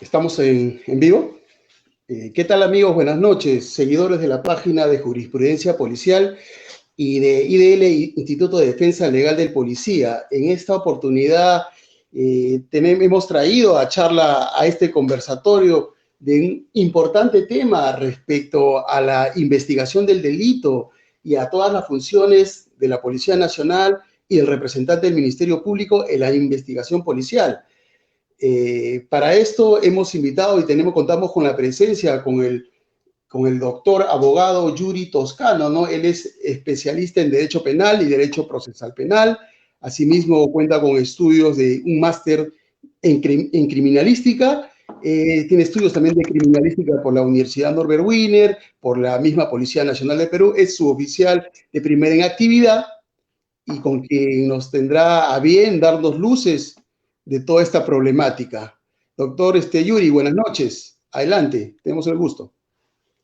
Estamos en vivo. ¿Qué tal, amigos? Buenas noches, seguidores de la página de Jurisprudencia Policial y de IDL, Instituto de Defensa Legal del Policía. En esta oportunidad hemos traído a charla a este conversatorio de un importante tema respecto a la investigación del delito y a todas las funciones de la Policía Nacional y el representante del Ministerio Público en la investigación policial. Para esto hemos invitado y contamos con la presencia con el doctor abogado Yuri Toscano, ¿no? Él es especialista en Derecho Penal y Derecho Procesal Penal. Asimismo, cuenta con estudios de un máster en criminalística. Tiene estudios también de criminalística por la Universidad Norbert Wiener, por la misma Policía Nacional de Perú. Es suboficial de primera en actividad y con quien nos tendrá a bien darnos luces de toda esta problemática. Doctor Yuri, buenas noches. Adelante, tenemos el gusto.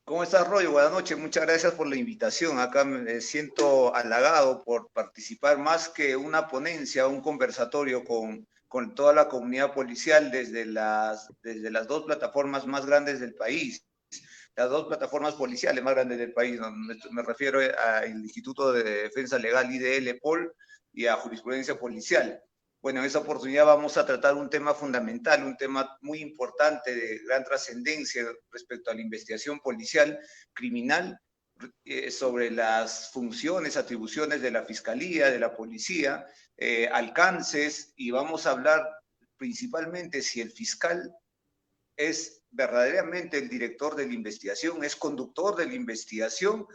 ¿Cómo estás, Roy? Buenas noches, muchas gracias por la invitación. Acá me siento halagado por participar más que una ponencia, un conversatorio con toda la comunidad policial desde las dos plataformas más grandes del país, las dos plataformas policiales más grandes del país. Me refiero al Instituto de Defensa Legal IDL POL y a Jurisprudencia Policial. Bueno, en esta oportunidad vamos a tratar un tema fundamental, un tema muy importante, de gran trascendencia respecto a la investigación policial criminal, sobre las funciones, atribuciones de la Fiscalía, de la Policía, alcances, y vamos a hablar principalmente si el fiscal es verdaderamente el director de la investigación, es conductor de la investigación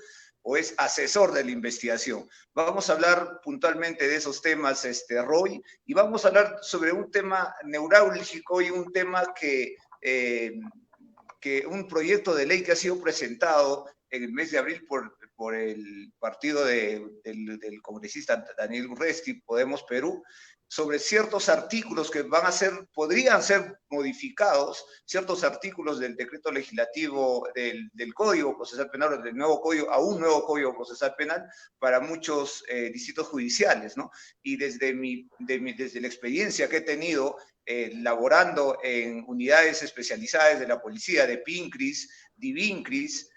o es asesor de la investigación. Vamos a hablar puntualmente de esos temas, Roy, y vamos a hablar sobre un tema neurálgico y un tema que un proyecto de ley que ha sido presentado en el mes de abril por el partido del congresista Daniel Urresti, Podemos Perú, sobre ciertos artículos que podrían ser modificados, ciertos artículos del decreto legislativo del Código Procesal Penal, del nuevo código, a un nuevo Código Procesal Penal para muchos distritos judiciales, ¿no? Y desde la experiencia que he tenido laborando en unidades especializadas de la policía, de PINCRIS, DIVINCRIS,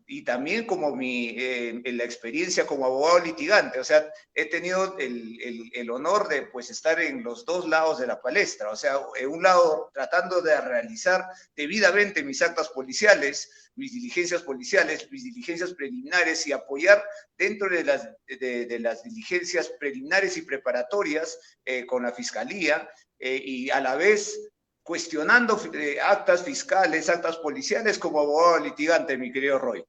y también como la experiencia como abogado litigante, o sea, he tenido el honor de pues estar en los dos lados de la palestra, o sea, en un lado tratando de realizar debidamente mis actas policiales, mis diligencias policiales, mis diligencias preliminares y apoyar dentro de las diligencias preliminares y preparatorias con la Fiscalía, y a la vez cuestionando actas fiscales, actas policiales como abogado litigante, mi querido Roy.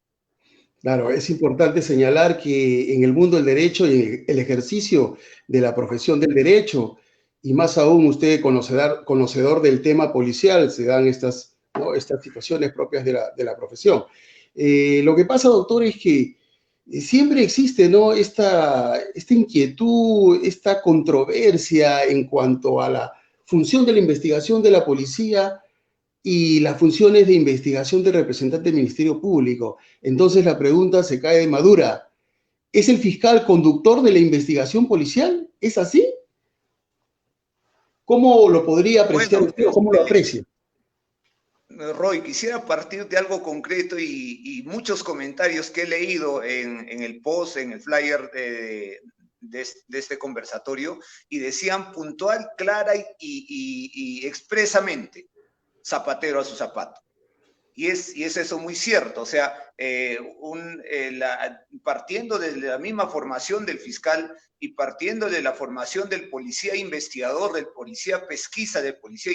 Claro, es importante señalar que en el mundo del derecho y en el ejercicio de la profesión del derecho, y más aún usted conocedor del tema policial, se dan estas situaciones propias de la profesión. Lo que pasa, doctor, es que siempre existe, ¿no?, esta inquietud, esta controversia en cuanto a la función de la investigación de la policía y las funciones de investigación del representante del Ministerio Público. Entonces la pregunta se cae de madura. ¿Es el fiscal conductor de la investigación policial? ¿Es así? ¿Cómo lo podría apreciar usted o cómo lo aprecia? Roy, quisiera partir de algo concreto y muchos comentarios que he leído en el post, en el flyer de este conversatorio, y decían puntual, clara y expresamente: zapatero a su zapato. Y es eso muy cierto, o sea, partiendo de la misma formación del fiscal y partiendo de la formación del policía investigador, del policía pesquisa, del policía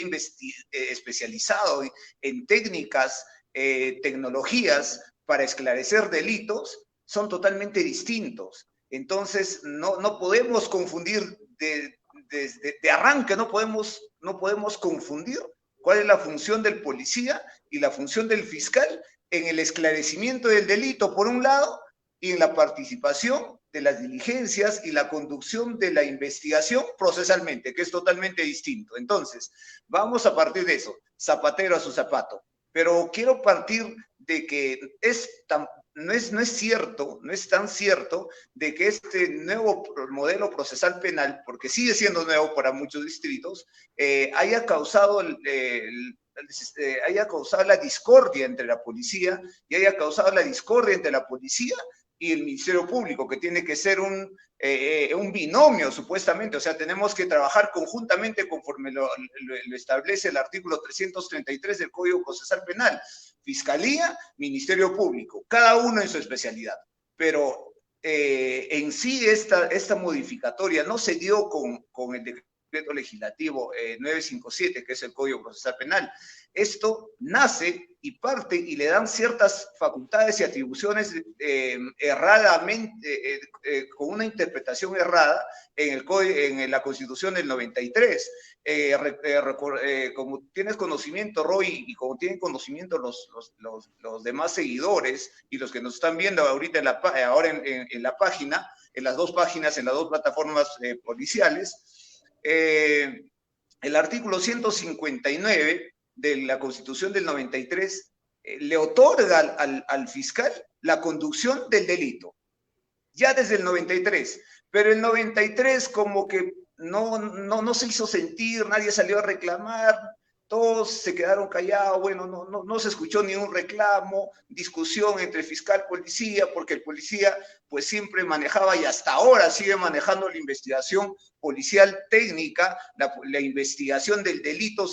especializado en técnicas, tecnologías para esclarecer delitos, son totalmente distintos. Entonces, no podemos confundir de arranque, no podemos confundir cuál es la función del policía y la función del fiscal en el esclarecimiento del delito, por un lado, y en la participación de las diligencias y la conducción de la investigación procesalmente, que es totalmente distinto. Entonces, vamos a partir de eso, zapatero a su zapato. Pero quiero partir de que no es tan cierto de que este nuevo modelo procesal penal, porque sigue siendo nuevo para muchos distritos, haya causado haya causado la discordia entre la policía y haya causado la discordia entre la policía y el Ministerio Público, que tiene que ser un binomio, supuestamente. O sea, tenemos que trabajar conjuntamente conforme lo establece el artículo 333 del Código Procesal Penal. Fiscalía, Ministerio Público, cada uno en su especialidad. Pero en sí esta modificatoria no se dio con el decreto legislativo 957, que es el Código Procesal Penal. Esto nace y parte y le dan ciertas facultades y atribuciones erradamente, con una interpretación errada en la Constitución del 93. Como tienes conocimiento, Roy, y como tienen conocimiento los demás seguidores y los que nos están viendo ahorita ahora en la página, en las dos páginas, en las dos plataformas policiales, el artículo 159 de la Constitución del 93 le otorga al fiscal la conducción del delito, ya desde el 93, pero el 93 como que no se hizo sentir, nadie salió a reclamar, todos se quedaron callados, bueno, no se escuchó ni un reclamo, discusión entre fiscal y policía, porque el policía pues siempre manejaba y hasta ahora sigue manejando la investigación policial técnica, la investigación del delito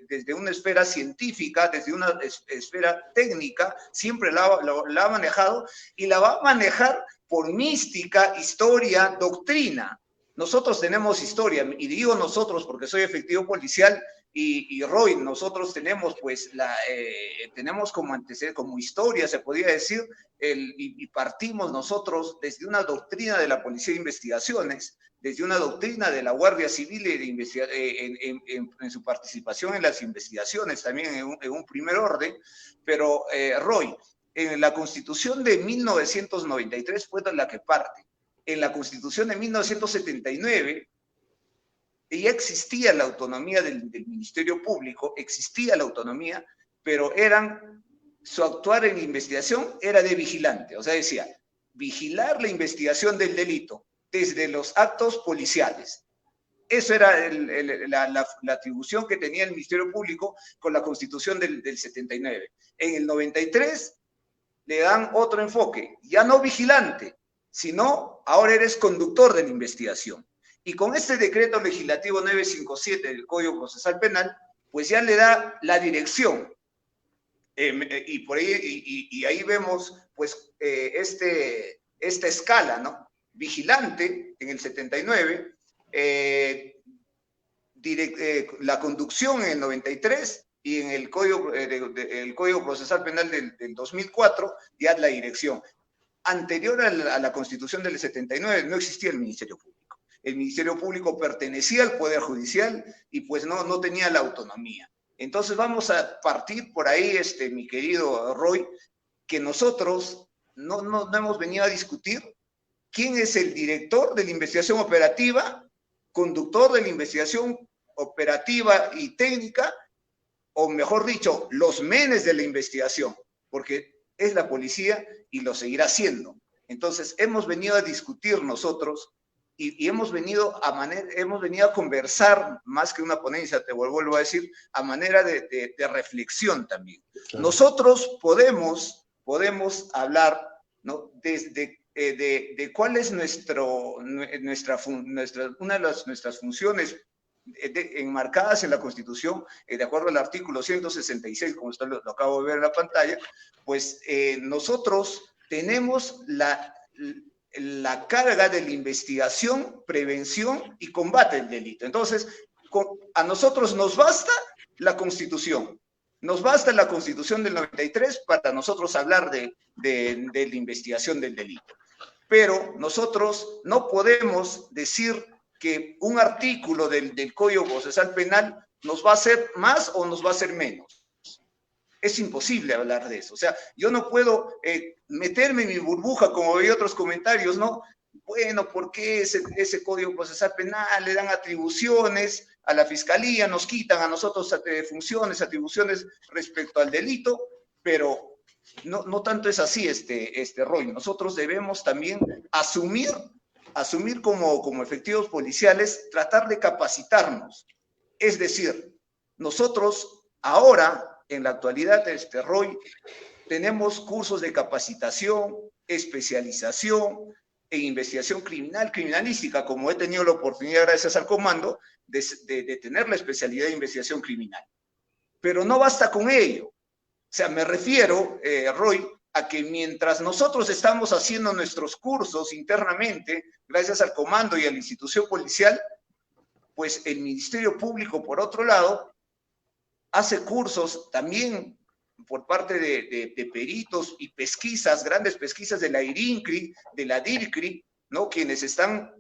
desde una esfera científica, desde una esfera técnica, siempre la ha manejado y la va a manejar por mística, historia, doctrina. Nosotros tenemos historia, y digo nosotros porque soy efectivo policial, y Roy, nosotros tenemos pues tenemos como antecedente, como historia se podría decir, y partimos nosotros desde una doctrina de la Policía de Investigaciones, desde una doctrina de la Guardia Civil en su participación en las investigaciones, también en un primer orden, pero Roy, en la Constitución de 1993 fue la que parte. En la Constitución de 1979 ya existía la autonomía del Ministerio Público, existía la autonomía, pero su actuar en investigación era de vigilante, o sea, decía, vigilar la investigación del delito desde los actos policiales. Eso era la atribución que tenía el Ministerio Público con la Constitución del 79. En el 93 le dan otro enfoque, ya no vigilante, sino ahora eres conductor de la investigación. Y con este decreto legislativo 957 del Código Procesal Penal, pues ya le da la dirección. Y ahí vemos pues esta escala, ¿no? Vigilante en el 79, la conducción en el 93 y en el Código Procesal Penal del 2004 ya la dirección. Anterior a la Constitución del 79 no existía el Ministerio Público. El Ministerio Público pertenecía al Poder Judicial y pues no tenía la autonomía. Entonces vamos a partir por ahí, mi querido Roy, que nosotros no hemos venido a discutir quién es el director de la investigación operativa, conductor de la investigación operativa y técnica, o mejor dicho, los menes de la investigación, porque es la policía y lo seguirá siendo. Entonces hemos venido a discutir nosotros y hemos venido a conversar, más que una ponencia, te vuelvo a decir, a manera de reflexión también. Claro. Nosotros podemos hablar, ¿no? de cuál es una de nuestras funciones enmarcadas en la Constitución, de acuerdo al artículo 166, como lo acabo de ver en la pantalla, pues nosotros tenemos la carga de la investigación, prevención y combate del delito. Entonces, a nosotros nos basta la Constitución. Nos basta la Constitución del 93 para nosotros hablar de la investigación del delito. Pero nosotros no podemos decir que un artículo del Código Procesal Penal nos va a hacer más o nos va a hacer menos. Es imposible hablar de eso. O sea, yo no puedo meterme en mi burbuja, como veía otros comentarios, ¿no? Bueno, ¿por qué ese Código Procesal Penal le dan atribuciones a la Fiscalía, nos quitan a nosotros funciones, atribuciones respecto al delito? Pero no tanto es así, Roy. Nosotros debemos también asumir como efectivos policiales, tratar de capacitarnos. Es decir, Nosotros ahora, en la actualidad, Roy, tenemos cursos de capacitación, especialización en investigación criminal, criminalística, como he tenido la oportunidad, gracias al comando, de tener la especialidad de investigación criminal. Pero no basta con ello. O sea, me refiero, Roy, a que mientras nosotros estamos haciendo nuestros cursos internamente, gracias al comando y a la institución policial, pues el Ministerio Público, por otro lado, hace cursos también por parte de peritos y pesquisas, grandes pesquisas de la IRINCRI, de la DIRCRI, ¿no? Quienes están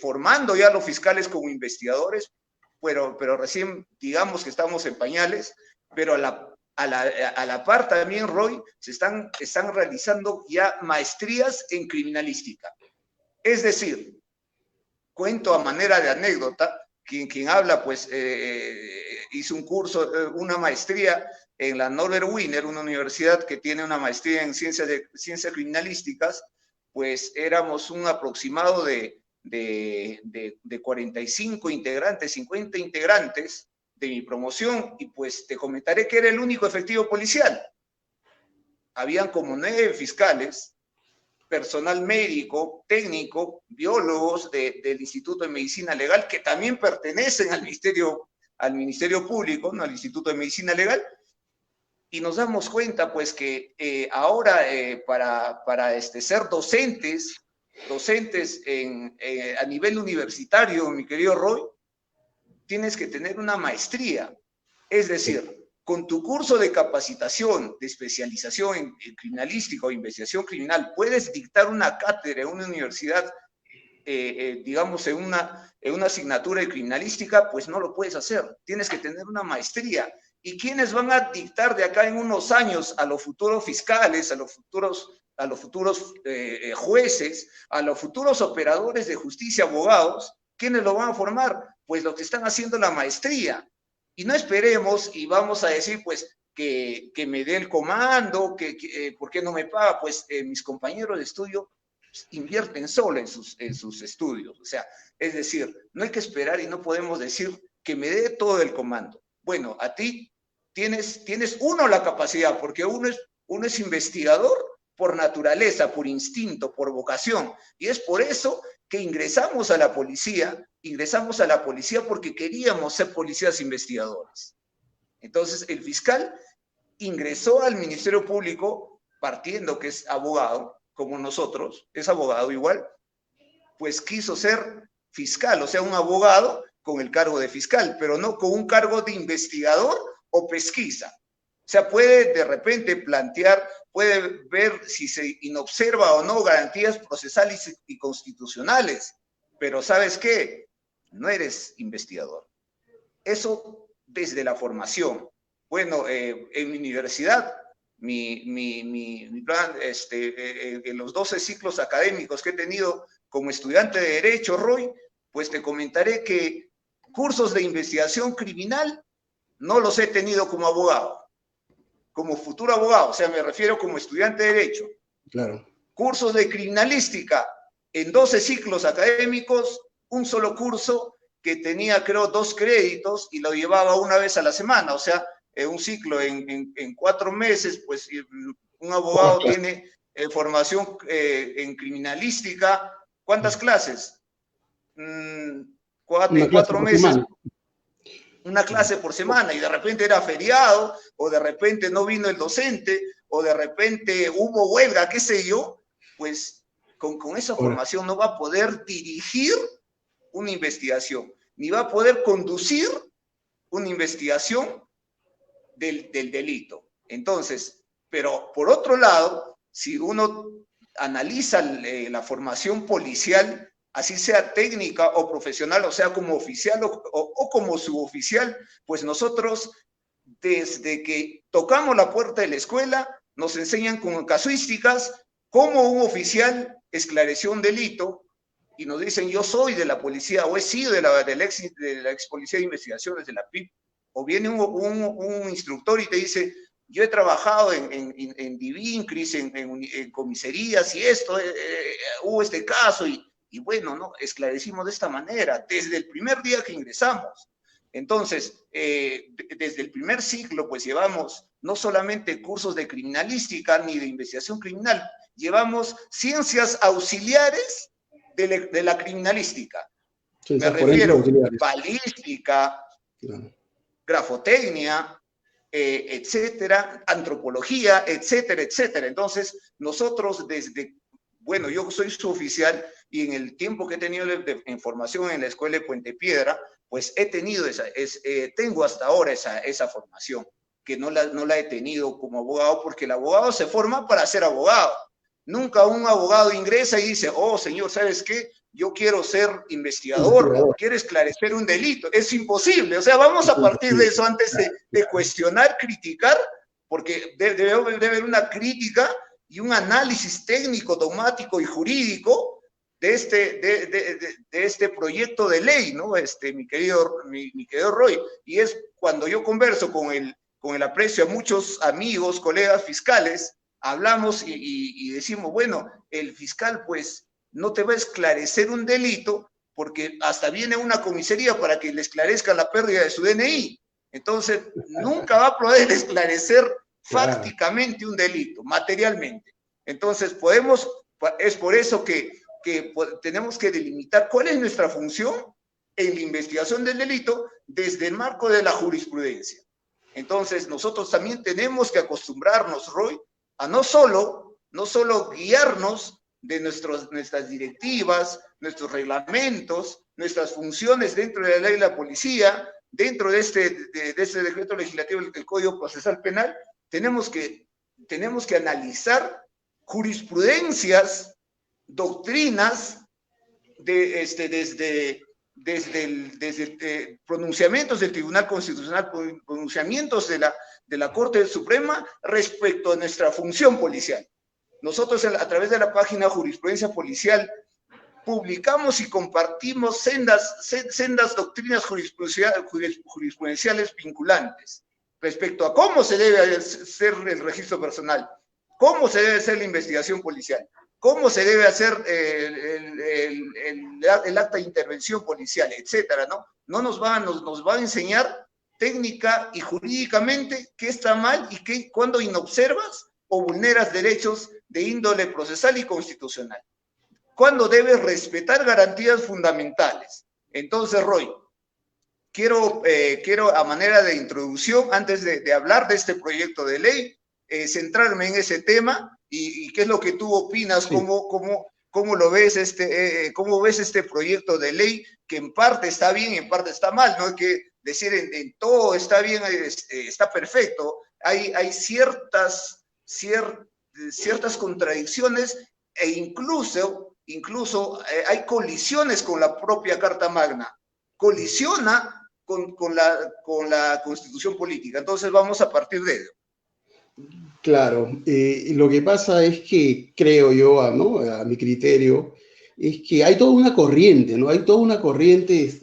formando ya a los fiscales como investigadores, pero recién digamos que estamos en pañales, pero a la par también, Roy, están realizando ya maestrías en criminalística. Es decir, cuento a manera de anécdota, quien habla, pues, hizo un curso, una maestría en la Norbert Wiener, una universidad que tiene una maestría en ciencias criminalísticas, pues éramos un aproximado de 45 integrantes, 50 integrantes de mi promoción, y pues te comentaré que era el único efectivo policial. Habían como 9 fiscales, personal médico, técnico, biólogos del Instituto de Medicina Legal, que también pertenecen al Ministerio Público, ¿no? Al Instituto de Medicina Legal, y nos damos cuenta, pues, que ahora para ser docentes a nivel universitario, mi querido Roy, tienes que tener una maestría. Es decir, con tu curso de capacitación, de especialización en criminalística o investigación criminal, puedes dictar una cátedra en una universidad, digamos, en una asignatura de criminalística, pues no lo puedes hacer. Tienes que tener una maestría. ¿Y quiénes van a dictar de acá en unos años a los futuros fiscales, a los futuros jueces, a los futuros operadores de justicia, abogados? ¿Quiénes lo van a formar? Pues los que están haciendo la maestría. Y no esperemos y vamos a decir, pues, que me dé el comando, ¿por qué no me paga? Pues mis compañeros de estudio invierten solo en sus estudios. O sea, es decir, no hay que esperar y no podemos decir que me dé todo el comando. Bueno, a ti tienes uno la capacidad, porque uno es investigador por naturaleza, por instinto, por vocación. Y es por eso que ingresamos a la policía porque queríamos ser policías investigadores. Entonces, el fiscal ingresó al Ministerio Público partiendo que es abogado, como nosotros, es abogado igual, pues quiso ser fiscal, o sea, un abogado con el cargo de fiscal, pero no con un cargo de investigador o pesquisa. O sea, puede de repente plantear, puede ver si se inobserva o no garantías procesales y constitucionales, pero ¿sabes qué? No eres investigador. Eso desde la formación. Bueno, en mi universidad, mi plan, en los 12 ciclos académicos que he tenido como estudiante de Derecho, Roy, pues te comentaré que cursos de investigación criminal no los he tenido como abogado, como futuro abogado, o sea, me refiero como estudiante de Derecho. Claro. Cursos de criminalística en 12 ciclos académicos, un solo curso que tenía, creo, 2 créditos y lo llevaba una vez a la semana, o sea, un ciclo en 4 meses, pues un abogado tiene formación en criminalística. ¿Cuántas clases? 4 meses. Una clase por semana, y de repente era feriado, o de repente no vino el docente, o de repente hubo huelga, qué sé yo, pues con esa formación no va a poder dirigir una investigación, ni va a poder conducir una investigación del delito. Entonces, pero por otro lado, si uno analiza la formación policial, así sea técnica o profesional, o sea, como oficial o como suboficial, pues nosotros, desde que tocamos la puerta de la escuela, nos enseñan con casuísticas cómo un oficial esclareció un delito, y nos dicen, yo soy de la policía, o he sido de la ex policía de investigaciones, de la PIP, o viene un instructor y te dice, yo he trabajado en DIVINCRIS, en comisarías, y hubo este caso, y bueno, ¿no? Esclarecimos de esta manera, desde el primer día que ingresamos. Entonces, desde el primer ciclo, pues llevamos no solamente cursos de criminalística ni de investigación criminal, llevamos ciencias auxiliares de la criminalística. Me refiero a balística, claro, grafotecnia, etcétera, antropología, etcétera, etcétera. Entonces, nosotros bueno, yo soy suboficial y en el tiempo que he tenido en formación en la escuela de Puente Piedra, pues he tenido tengo hasta ahora esa formación, que no la he tenido como abogado, porque el abogado se forma para ser abogado. Nunca un abogado ingresa y dice, oh, señor, ¿sabes qué? Yo quiero ser investigador, quiero esclarecer un delito. Es imposible. O sea, vamos a partir de eso antes de cuestionar, criticar, porque debe haber una crítica y un análisis técnico, dogmático y jurídico de este proyecto de ley, ¿no? Mi querido Roy. Y es cuando yo converso con el aprecio a muchos amigos, colegas fiscales, hablamos y decimos, bueno, el fiscal pues no te va a esclarecer un delito porque hasta viene una comisaría para que le esclarezca la pérdida de su DNI. Entonces, nunca va a poder esclarecer fácticamente un delito, materialmente. Entonces, es por eso que tenemos que delimitar cuál es nuestra función en la investigación del delito desde el marco de la jurisprudencia. Entonces, nosotros también tenemos que acostumbrarnos, Roy, a no solo guiarnos de nuestras directivas, nuestros reglamentos, nuestras funciones dentro de la ley de la policía, dentro de este decreto legislativo, el Código Procesal Penal, tenemos que analizar jurisprudencias, doctrinas, desde pronunciamientos del Tribunal Constitucional, pronunciamientos de la Corte Suprema respecto a nuestra función policial. Nosotros a través de la página Jurisprudencia Policial publicamos y compartimos sendas doctrinas jurisprudenciales vinculantes respecto a cómo se debe hacer el registro personal, cómo se debe hacer la investigación policial, cómo se debe hacer el acta de intervención policial, etcétera, ¿no? Nos va a enseñar técnica y jurídicamente qué está mal y cuándo inobservas o vulneras derechos de índole procesal y constitucional. Cuándo debes respetar garantías fundamentales. Entonces, Roy, quiero a manera de introducción, antes de hablar de este proyecto de ley, centrarme en ese tema y qué es lo que tú opinas, sí. ¿Cómo lo ves cómo ves este proyecto de ley, que en parte está bien, en parte está mal? No hay que decir en todo está bien, está perfecto. Hay ciertas contradicciones e incluso hay colisiones con la propia Carta Magna. Colisiona con la Constitución política. Entonces vamos a partir de ello. Claro, lo que pasa es que creo yo, ¿no? A mi criterio, es que hay toda una corriente, ¿no? Hay toda una corriente,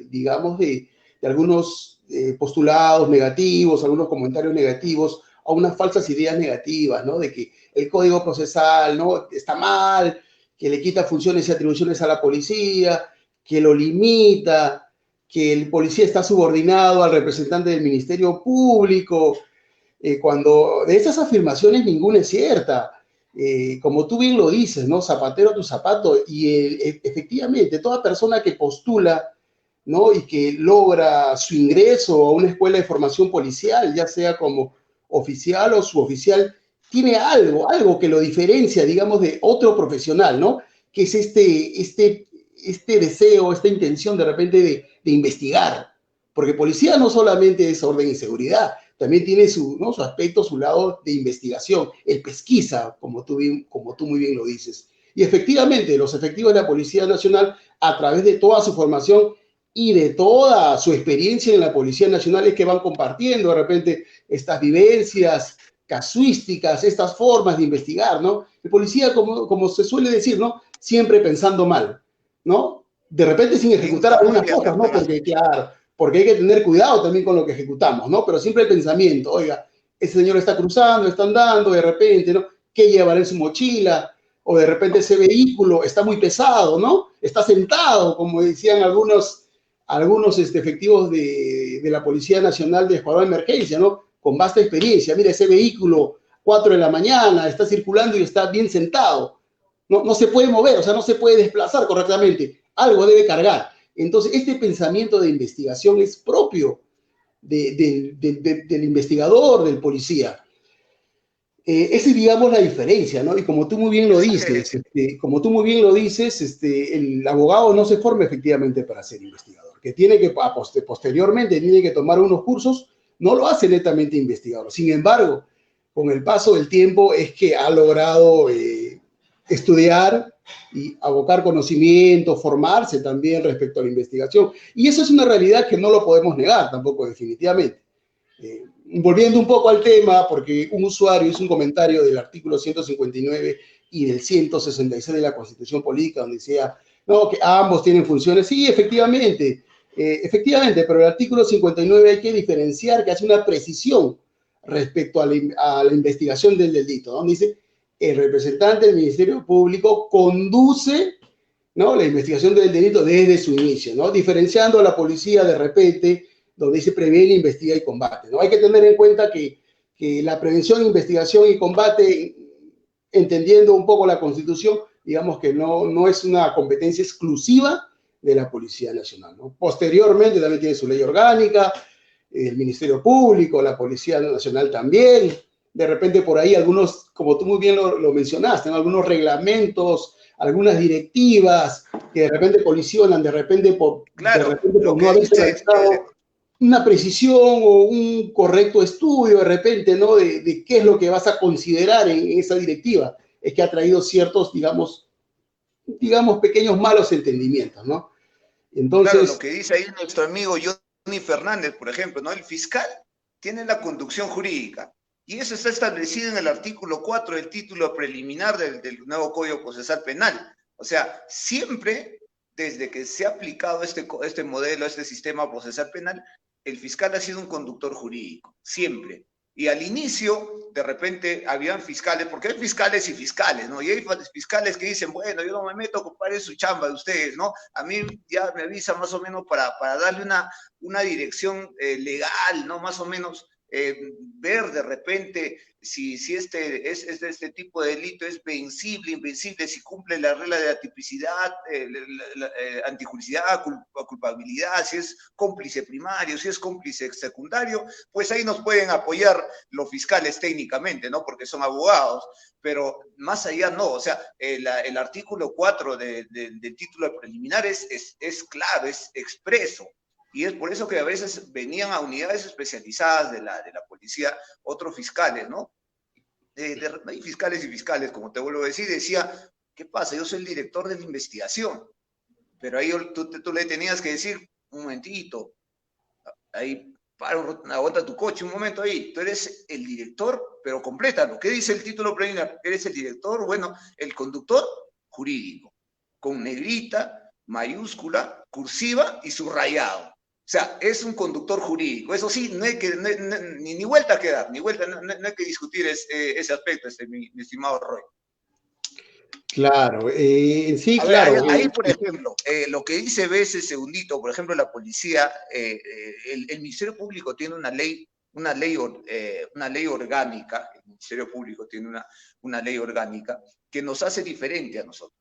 digamos, de algunos postulados negativos, algunos comentarios negativos, a unas falsas ideas negativas, ¿no? De que el Código Procesal, ¿no? Está mal, que le quita funciones y atribuciones a la policía, que lo limita, que el policía está subordinado al representante del Ministerio Público. Cuando de esas afirmaciones ninguna es cierta. Como tú bien lo dices, ¿no? Zapatero a tu zapato, y efectivamente toda persona que postula, ¿no? Y que logra su ingreso a una escuela de formación policial, ya sea como oficial o suboficial, tiene algo que lo diferencia, digamos, de otro profesional, ¿no? Que es este deseo, esta intención de repente de investigar. Porque policía no solamente es orden y seguridad, también tiene su aspecto, su lado de investigación, el pesquisa, como tú muy bien lo dices. Y efectivamente, los efectivos de la Policía Nacional, a través de toda su formación y de toda su experiencia en la Policía Nacional, es que van compartiendo de repente estas vivencias casuísticas, estas formas de investigar, ¿no? El policía, como se suele decir, ¿no? Siempre pensando mal, ¿no? De repente sin ejecutar algunas cosas, ¿no? Porque hay que tener cuidado también con lo que ejecutamos, ¿no? Pero siempre el pensamiento, oiga, ese señor está cruzando, está andando, de repente, ¿no? ¿Qué llevará en su mochila? O de repente ese vehículo está muy pesado, ¿no? Está sentado, como decían algunos algunos efectivos de la Policía Nacional de Escuadrón de Emergencia, ¿no? Con vasta experiencia. Mira, ese vehículo, 4 de la mañana, está circulando y está bien sentado. No se puede mover, o sea, no se puede desplazar correctamente. Algo debe cargar. Entonces, este pensamiento de investigación es propio del investigador, del policía. Esa es, digamos, la diferencia, ¿no? Y como tú muy bien lo dices, el abogado no se forma efectivamente para ser investigador, que tiene que, posteriormente, tiene que tomar unos cursos, no lo hace netamente investigador. Sin embargo, con el paso del tiempo es que ha logrado estudiar y abocar conocimiento, formarse también respecto a la investigación. Y eso es una realidad que no lo podemos negar tampoco definitivamente. Volviendo un poco al tema, porque un usuario hizo un comentario del artículo 159 y del 166 de la Constitución Política, donde decía, no, que ambos tienen funciones. Sí, efectivamente, pero el artículo 59 hay que diferenciar, que hace una precisión respecto a la investigación del delito, donde dice, el representante del Ministerio Público conduce, ¿no?, la investigación del delito desde su inicio, ¿no?, diferenciando a la policía de repente, donde dice previene, investiga y combate, ¿no? Hay que tener en cuenta que la prevención, investigación y combate, entendiendo un poco la Constitución, digamos que no es una competencia exclusiva de la Policía Nacional, ¿no? Posteriormente también tiene su ley orgánica, el Ministerio Público, la Policía Nacional también, de repente por ahí algunos, como tú muy bien lo mencionaste, ¿no?, algunos reglamentos, algunas directivas que de repente colisionan, de repente por no haberse realizado una precisión o un correcto estudio de repente, ¿no?, de qué es lo que vas a considerar en esa directiva. Es que ha traído ciertos, digamos, pequeños malos entendimientos, ¿no? Entonces, claro, lo que dice ahí nuestro amigo Johnny Fernández, por ejemplo, ¿no? El fiscal tiene la conducción jurídica y eso está establecido en el artículo 4 del título preliminar del nuevo Código Procesal Penal. O sea, siempre, desde que se ha aplicado este modelo, este sistema procesal penal, el fiscal ha sido un conductor jurídico, siempre. Y al inicio, de repente, habían fiscales, porque hay fiscales y fiscales, ¿no? Y hay fiscales que dicen, bueno, yo no me meto, compadre, es su chamba de ustedes, ¿no? A mí ya me avisa más o menos para darle una dirección legal, ¿no? Más o menos ver de repente si este tipo de delito es vencible, invencible, si cumple la regla de atipicidad, antijuricidad, culpabilidad, si es cómplice primario, si es cómplice secundario, pues ahí nos pueden apoyar los fiscales técnicamente, ¿no? Porque son abogados, pero más allá no, o sea, el artículo 4 del título preliminar es claro, es expreso. Y es por eso que a veces venían a unidades especializadas de la policía otros fiscales, ¿no? Hay fiscales y fiscales, como te vuelvo a decir, decía, ¿qué pasa? Yo soy el director de la investigación, pero ahí tú le tenías que decir, un momentito, ahí, aguanta tu coche un momento ahí, tú eres el director, pero complétalo. ¿Qué dice el título preliminar? Eres el director, bueno, el conductor jurídico, con negrita, mayúscula, cursiva y subrayado. O sea, es un conductor jurídico. Eso sí, no hay que, ni vuelta que dar, ni vuelta, no hay que discutir ese aspecto, mi estimado Roy. Claro, sí, a claro. Ver, ahí, por ejemplo, lo que dice ese segundito, por ejemplo, la policía, el Ministerio Público tiene una ley orgánica, el Ministerio Público tiene una ley orgánica que nos hace diferente a nosotros.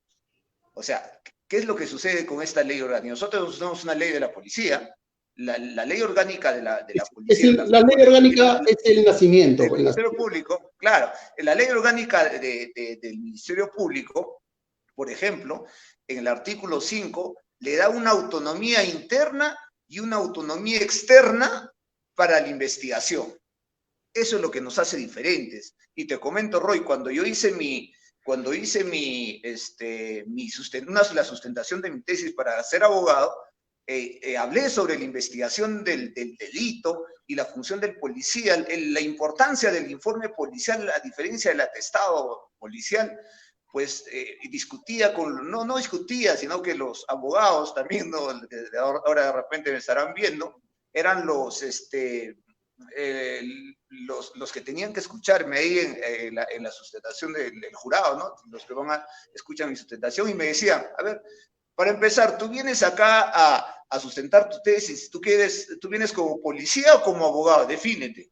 O sea, ¿qué es lo que sucede con esta ley orgánica? Nosotros tenemos una ley de la policía, la ley orgánica de la policía. La ley orgánica es el nacimiento. Del Ministerio Público, claro, la ley orgánica del Ministerio Público, por ejemplo, en el artículo 5, le da una autonomía interna y una autonomía externa para la investigación. Eso es lo que nos hace diferentes. Y te comento, Roy, cuando hice la sustentación de mi tesis para ser abogado, hablé sobre la investigación del delito y la función del policía, la importancia del informe policial, a diferencia del atestado policial, pues discutía no discutía, sino que los abogados también, ¿no? Ahora de repente me estarán viendo, eran los que tenían que escucharme ahí en la sustentación del jurado, ¿no? Los que escuchan mi sustentación y me decían, a ver, Para empezar, tú vienes acá a sustentar tu tesis, tú vienes como policía o como abogado, defínete.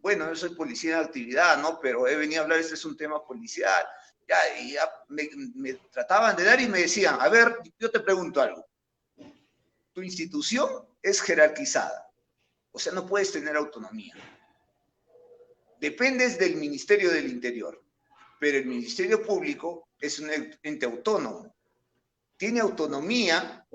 Bueno, yo soy policía de actividad, ¿no? Pero he venido a hablar, este es un tema policial. Ya, y ya me trataban de dar y me decían, a ver, yo te pregunto algo. Tu institución es jerarquizada, o sea, no puedes tener autonomía. Dependes del Ministerio del Interior, pero el Ministerio Público es un ente autónomo. Tiene autonomía,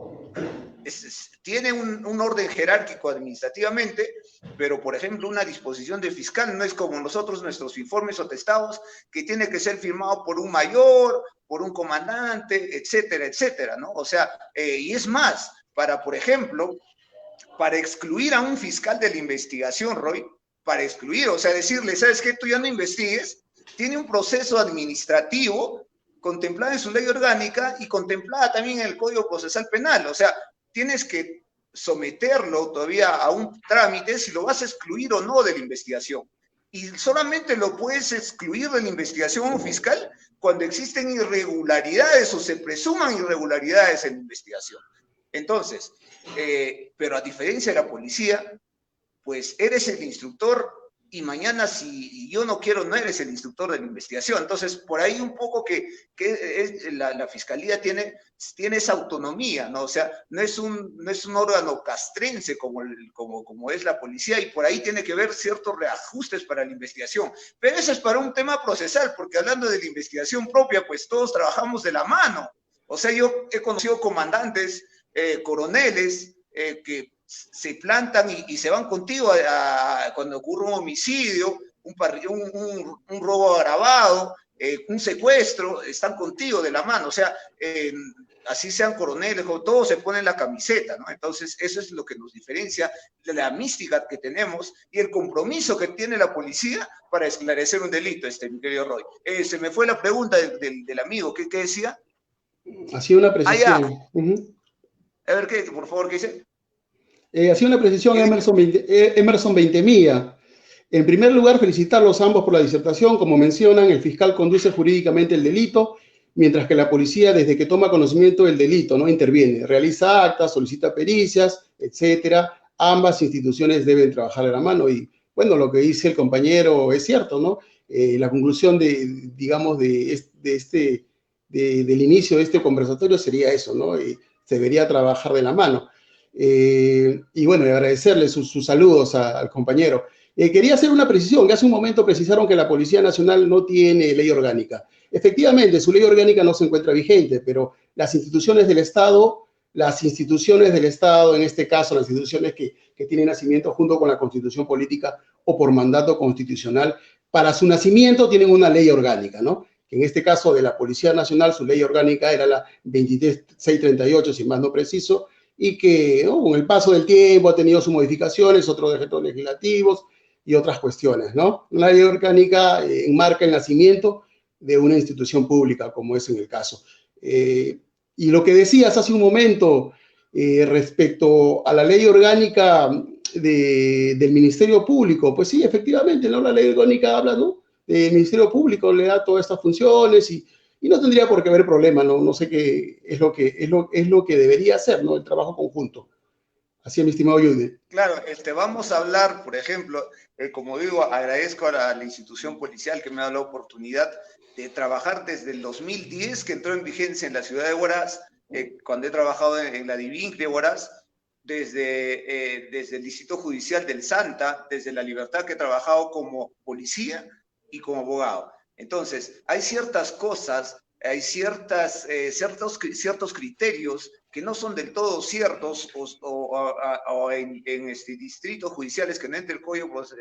tiene un orden jerárquico administrativamente, pero, por ejemplo, una disposición de fiscal no es como nosotros, nuestros informes o testados, que tiene que ser firmado por un mayor, por un comandante, etcétera, etcétera, ¿no? O sea, y es más, por ejemplo, para excluir a un fiscal de la investigación, Roy, para excluir, o sea, decirle, ¿sabes qué? Tú ya no investigues, tiene un proceso administrativo contemplada en su ley orgánica y contemplada también en el Código Procesal Penal. O sea, tienes que someterlo todavía a un trámite si lo vas a excluir o no de la investigación. Y solamente lo puedes excluir de la investigación fiscal cuando existen irregularidades o se presuman irregularidades en la investigación. Entonces, pero a diferencia de la policía, pues eres el instructor y mañana si yo no quiero, no eres el instructor de la investigación. Entonces, por ahí un poco que la fiscalía tiene esa autonomía, ¿no? O sea, no es un órgano castrense como es la policía, y por ahí tiene que ver ciertos reajustes para la investigación. Pero eso es para un tema procesal, porque hablando de la investigación propia, pues todos trabajamos de la mano. O sea, yo he conocido comandantes, coroneles, que se plantan y se van contigo cuando ocurre un homicidio, un robo agravado, un secuestro, están contigo de la mano. O sea, así sean coroneles o todos se ponen la camiseta, ¿no? Entonces, eso es lo que nos diferencia de la mística que tenemos y el compromiso que tiene la policía para esclarecer un delito, mi querido Roy. Se me fue la pregunta del amigo, ¿qué decía? Hacía una precisión. A ver, por favor, ¿qué dice? Hacía una precisión Emerson Veintemilla. En primer lugar, felicitarlos ambos por la disertación. Como mencionan, el fiscal conduce jurídicamente el delito, mientras que la policía, desde que toma conocimiento del delito, no interviene, realiza actas, solicita pericias, etcétera. Ambas instituciones deben trabajar de la mano. Y bueno, lo que dice el compañero es cierto, ¿no? La conclusión del inicio de este conversatorio sería eso, ¿no? Se debería trabajar de la mano. Y bueno, agradecerle sus saludos al compañero. Quería hacer una precisión, que hace un momento precisaron que la Policía Nacional no tiene ley orgánica. Efectivamente, su ley orgánica no se encuentra vigente, pero las instituciones del Estado, en este caso las instituciones que tienen nacimiento junto con la Constitución Política o por mandato constitucional, para su nacimiento tienen una ley orgánica, ¿no? Que en este caso de la Policía Nacional, su ley orgánica era la 23638, si más no preciso, y que, ¿no?, con el paso del tiempo ha tenido sus modificaciones, otros decretos legislativos y otras cuestiones, ¿no? La ley orgánica enmarca el nacimiento de una institución pública, como es en el caso. Y lo que decías hace un momento respecto a la ley orgánica del Ministerio Público, pues sí, efectivamente, ¿no? La ley orgánica habla, ¿no?, del Ministerio Público, le da todas estas funciones y no tendría por qué haber problema, no sé qué es lo que debería hacer, ¿no? El trabajo conjunto. Así es, mi estimado Jude. Claro, vamos a hablar, por ejemplo, como digo, agradezco a la institución policial que me ha dado la oportunidad de trabajar desde el 2010, que entró en vigencia en la ciudad de Huaraz, cuando he trabajado en la DIVINC de Huaraz, desde el Distrito Judicial del Santa, desde La Libertad, que he trabajado como policía y como abogado. Entonces, hay ciertas cosas, hay ciertos criterios que no son del todo ciertos o en distritos judiciales que no entre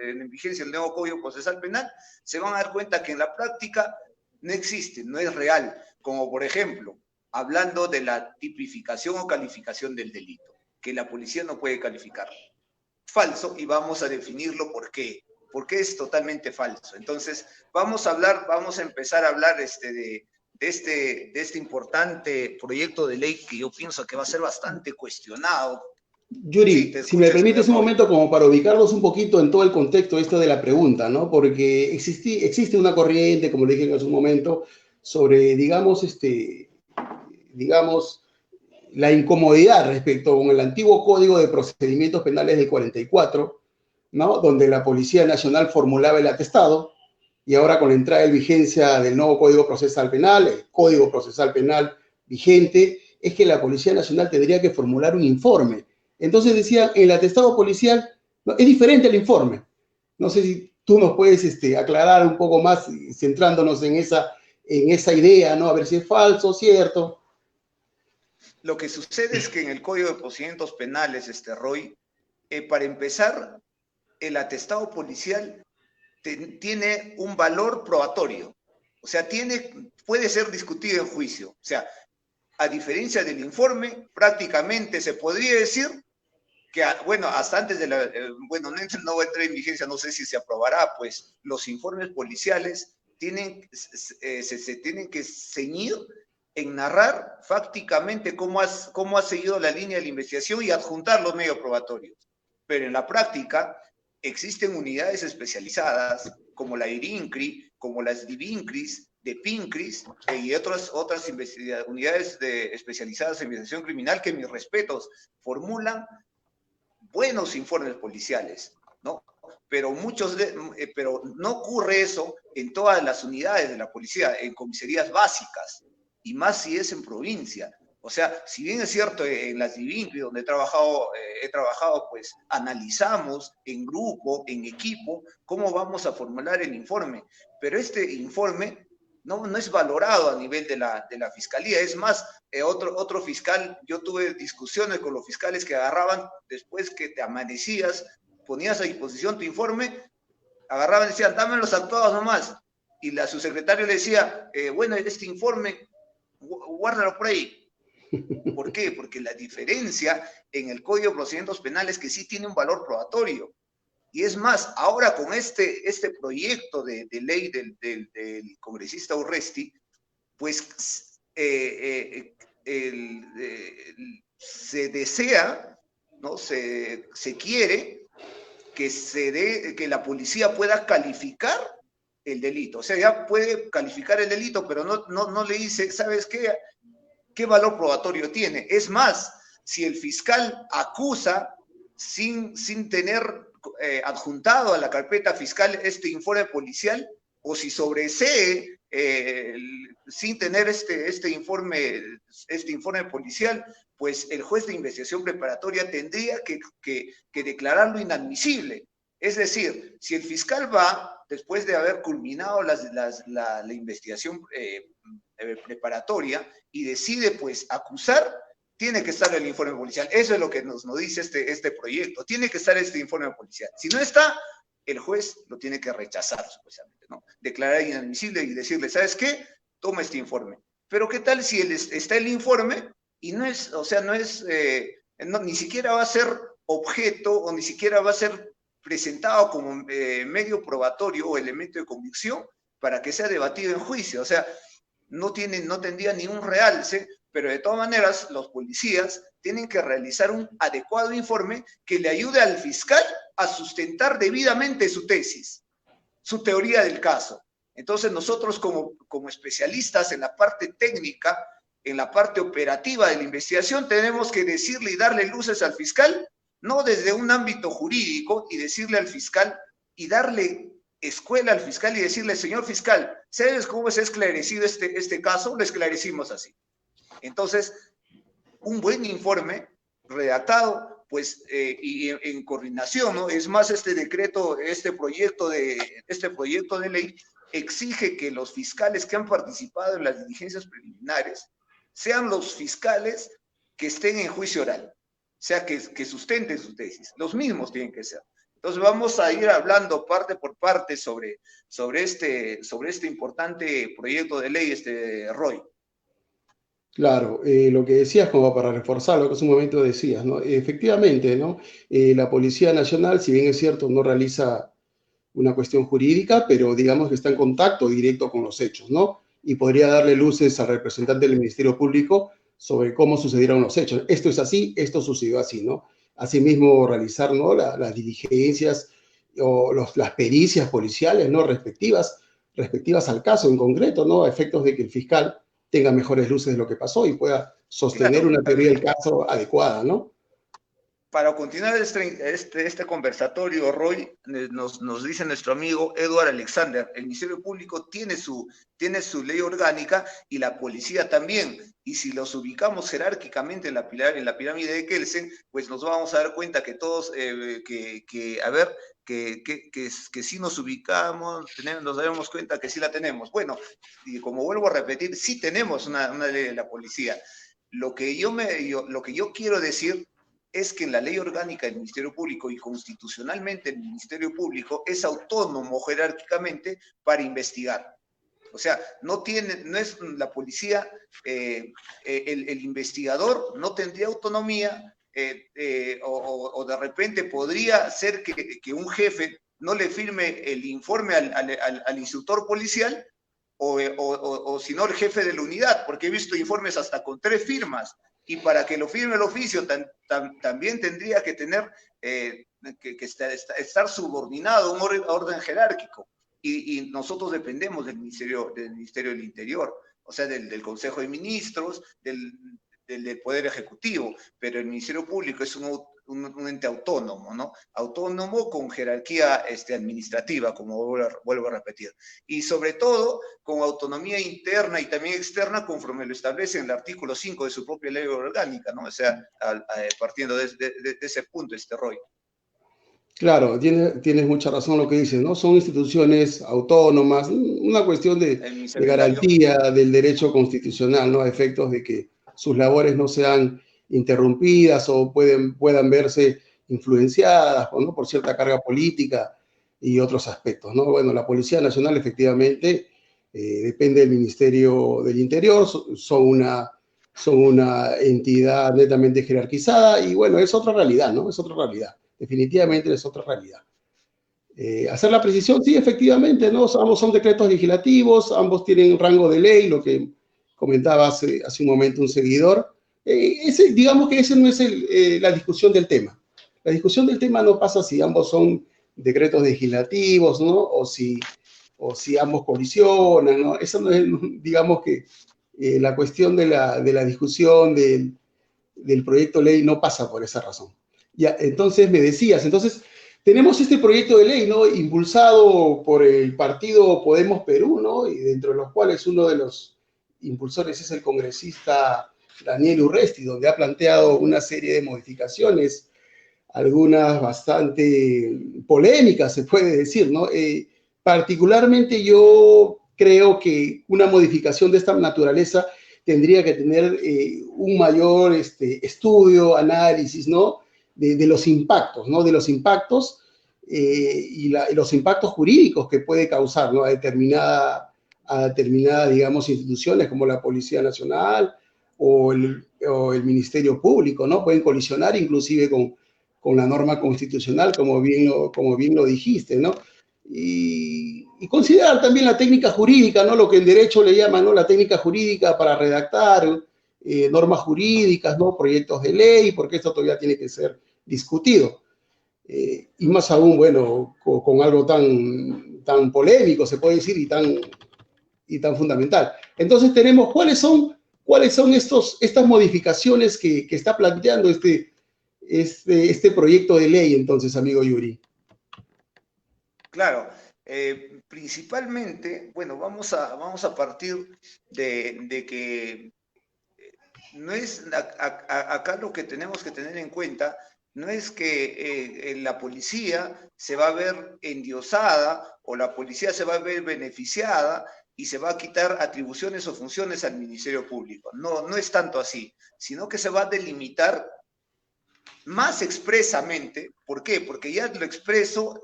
en vigencia el nuevo Código Procesal Penal, se van a dar cuenta que en la práctica no existe, no es real. Como por ejemplo, hablando de la tipificación o calificación del delito, que la policía no puede calificar. Falso, y vamos a definirlo por qué. Porque es totalmente falso. Entonces, vamos a empezar a hablar de este importante proyecto de ley que yo pienso que va a ser bastante cuestionado. Yuri, sí, si me permites un momento como para ubicarnos un poquito en todo el contexto de la pregunta, ¿no? Porque existe una corriente, como le dije en su momento, sobre, digamos, la incomodidad respecto con el antiguo Código de Procedimientos Penales del 44, ¿no? Donde la Policía Nacional formulaba el atestado, y ahora con la entrada en vigencia del nuevo Código Procesal Penal, el Código Procesal Penal vigente, es que la Policía Nacional tendría que formular un informe. Entonces decía, el atestado policial, ¿no?, es diferente al informe. No sé si tú nos puedes aclarar un poco más, centrándonos en esa idea, ¿no? A ver si es falso o cierto. Lo que sucede es que en el Código de Procedimientos Penales, Roy, para empezar, el atestado policial tiene un valor probatorio. O sea, puede ser discutido en juicio. O sea, a diferencia del informe, prácticamente se podría decir que, bueno, hasta antes de bueno, no va a entrar en vigencia, no sé si se aprobará, pues los informes policiales se tienen que ceñir en narrar fácticamente cómo ha seguido la línea de la investigación y adjuntar los medios probatorios. Pero en la práctica existen unidades especializadas como la IRINCRI, como las DIVINCRIS, de PINCRIS y otras unidades especializadas en investigación criminal que, mis respetos, formulan buenos informes policiales, ¿no? Pero pero no ocurre eso en todas las unidades de la policía, en comisarías básicas, y más si es en provincia. O sea, si bien es cierto, en las DIVINCRI, donde he trabajado, pues analizamos en grupo, en equipo, cómo vamos a formular el informe. Pero este informe no es valorado a nivel de la fiscalía. Es más, otro fiscal, yo tuve discusiones con los fiscales que agarraban, después que te amanecías, ponías a disposición tu informe, agarraban y decían, dame los actuados nomás. Y su secretario le decía, bueno, este informe, guárdalo por ahí. ¿Por qué? Porque la diferencia en el Código de Procedimientos Penales es que sí tiene un valor probatorio. Y es más, ahora con este proyecto de ley del congresista Urresti, pues se desea, ¿no? Se quiere que la policía pueda calificar el delito. O sea, ya puede calificar el delito, pero no le dice, ¿sabes qué? ¿Qué valor probatorio tiene? Es más, si el fiscal acusa sin tener adjuntado a la carpeta fiscal este informe policial, o si sobresee sin tener este informe policial, pues el juez de investigación preparatoria tendría que declararlo inadmisible. Es decir, si el fiscal va, después de haber culminado la investigación preparatoria, y decide pues acusar, tiene que estar el informe policial. Eso es lo que nos dice este proyecto. Tiene que estar este informe policial. Si no está, el juez lo tiene que rechazar, supuestamente, ¿no? Declarar inadmisible y decirle, ¿sabes qué? Toma este informe. Pero ¿qué tal si está el informe y no es, o sea, ni siquiera va a ser objeto o ni siquiera va a ser presentado como medio probatorio o elemento de convicción para que sea debatido en juicio? O sea, no tendría ni un realce, pero de todas maneras los policías tienen que realizar un adecuado informe que le ayude al fiscal a sustentar debidamente su tesis, su teoría del caso. Entonces nosotros como especialistas en la parte técnica, en la parte operativa de la investigación, tenemos que decirle y darle luces al fiscal, no desde un ámbito jurídico, y decirle al fiscal y darle escuela al fiscal y decirle, señor fiscal, ¿sabes cómo se ha esclarecido este caso? Lo esclarecimos así. Entonces, un buen informe redactado, pues, y en coordinación, ¿no? Es más, este proyecto de ley exige que los fiscales que han participado en las diligencias preliminares sean los fiscales que estén en juicio oral, o sea, que sustenten su tesis. Los mismos tienen que ser. Entonces vamos a ir hablando parte por parte sobre este importante proyecto de ley, Roy. Claro, lo que decías, como para reforzar lo que hace un momento decías, ¿no? Efectivamente, ¿no? La Policía Nacional, si bien es cierto, no realiza una cuestión jurídica, pero digamos que está en contacto directo con los hechos, ¿no? Y podría darle luces al representante del Ministerio Público sobre cómo sucedieron los hechos. Esto es así, esto sucedió así, ¿no? Asimismo, realizar, ¿no?, las diligencias o las pericias policiales, ¿no?, respectivas al caso en concreto, ¿no?, a efectos de que el fiscal tenga mejores luces de lo que pasó y pueda sostener Claro, una a teoría del ver, caso adecuada, ¿no? para continuar este conversatorio, Roy, nos dice nuestro amigo Edward Alexander, el Ministerio Público tiene su ley orgánica y la policía también. Y si los ubicamos jerárquicamente en la pirámide de Kelsen, pues nos vamos a dar cuenta que todos, que sí nos ubicamos, nos daremos cuenta que sí la tenemos. Bueno, y como vuelvo a repetir, sí tenemos una ley de la policía. Lo que yo quiero decir es que en la ley orgánica del Ministerio Público y constitucionalmente el Ministerio Público es autónomo jerárquicamente para investigar. O sea, no es la policía, el investigador no tendría autonomía o de repente podría ser que un jefe no le firme el informe al instructor policial o si no el jefe de la unidad, porque he visto informes hasta con 3 firmas, y para que lo firme el oficio también tendría que tener que estar subordinado a un orden jerárquico, y nosotros dependemos del Ministerio del Interior, o sea, del Consejo de Ministros, del Poder Ejecutivo, pero el Ministerio Público es un ente autónomo, ¿no? Autónomo con jerarquía administrativa, como vuelvo a repetir. Y sobre todo, con autonomía interna y también externa, conforme lo establece en el artículo 5 de su propia ley orgánica, ¿no? O sea, partiendo de ese punto, Roy. Claro, tienes mucha razón lo que dices, ¿no? Son instituciones autónomas, una cuestión En mi de secretario. garantía del derecho constitucional, ¿no? A efectos de que sus labores no sean interrumpidas o puedan verse influenciadas, ¿no? Por cierta carga política y otros aspectos, ¿no? Bueno, la Policía Nacional efectivamente depende del Ministerio del Interior, son una entidad netamente jerarquizada y bueno, es otra realidad, ¿no? Es otra realidad. Definitivamente es otra realidad. Hacer la precisión, sí, efectivamente, ¿no? Ambos son decretos legislativos, ambos tienen rango de ley, lo que comentaba hace un momento un seguidor. Digamos que esa no es la discusión del tema. La discusión del tema no pasa si ambos son decretos legislativos, ¿no? O si ambos colisionan, ¿no? Esa no es, digamos que la cuestión de la discusión del proyecto de ley no pasa por esa razón. Ya, entonces me decías, entonces tenemos este proyecto de ley, ¿no? Impulsado por el partido Podemos Perú, ¿no? Y dentro de los cuales uno de los impulsores es el congresista Daniel Urresti, donde ha planteado una serie de modificaciones, algunas bastante polémicas, se puede decir, ¿no? Particularmente yo creo que una modificación de esta naturaleza tendría que tener un mayor estudio, análisis, ¿no? De los impactos, ¿no? De los impactos y los impactos jurídicos que puede causar, ¿no? A determinada, digamos, instituciones como la Policía Nacional o el Ministerio Público, ¿no? Pueden colisionar inclusive con la norma constitucional, como bien lo dijiste, ¿no? Y considerar también la técnica jurídica, ¿no? Lo que en derecho le llaman, ¿no? La técnica jurídica para redactar normas jurídicas, ¿no? Proyectos de ley, porque esto todavía tiene que ser discutido. Y más aún, bueno, con algo tan polémico, se puede decir, y tan fundamental. Entonces tenemos, ¿cuáles son estas modificaciones que está planteando este proyecto de ley, entonces, amigo Yuri? Claro, principalmente, bueno, vamos a partir de que no es, acá lo que tenemos que tener en cuenta no es que la policía se va a ver endiosada o la policía se va a ver beneficiada y se va a quitar atribuciones o funciones al Ministerio Público. No, no es tanto así, sino que se va a delimitar más expresamente. ¿Por qué? Porque ya lo expreso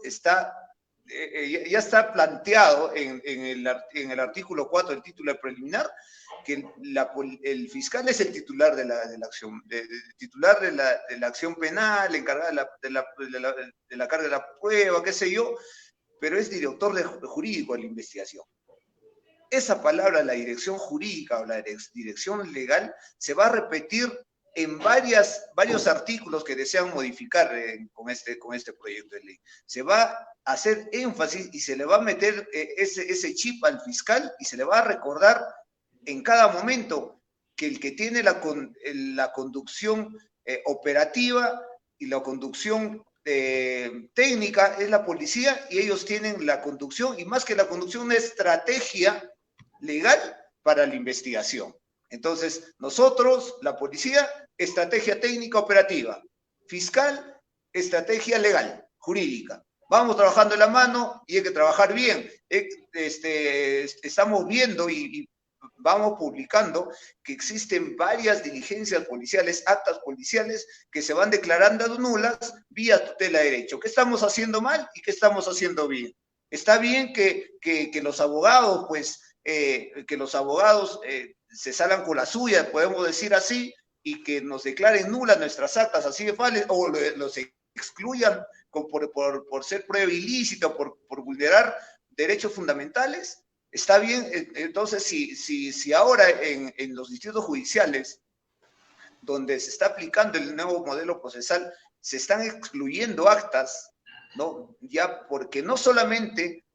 ya está planteado en el artículo 4 del título preliminar, que el fiscal es el titular de la acción, titular de la acción penal, encargada de la carga de la prueba, qué sé yo, pero es director jurídico de la investigación. Esa palabra, la dirección jurídica o la dirección legal, se va a repetir en varios artículos que desean modificar con este proyecto de ley. Se va a hacer énfasis y se le va a meter ese chip al fiscal y se le va a recordar en cada momento que el que tiene la conducción operativa y la conducción técnica es la policía, y ellos tienen la conducción, y más que la conducción, una estrategia legal para la investigación. Entonces, nosotros, la policía, estrategia técnica operativa, fiscal, estrategia legal, jurídica. Vamos trabajando en la mano y hay que trabajar bien. Estamos viendo y vamos publicando que existen varias diligencias policiales, actas policiales, que se van declarando nulas vía tutela de derecho. ¿Qué estamos haciendo mal y qué estamos haciendo bien? Está bien que los abogados, pues, se salgan con la suya, podemos decir así, y que nos declaren nulas nuestras actas así de fácil, o los excluyan por ser prueba ilícita, por vulnerar derechos fundamentales. Está bien. Entonces, si ahora en los distritos judiciales, donde se está aplicando el nuevo modelo procesal, se están excluyendo actas, ¿no? Ya porque no solamente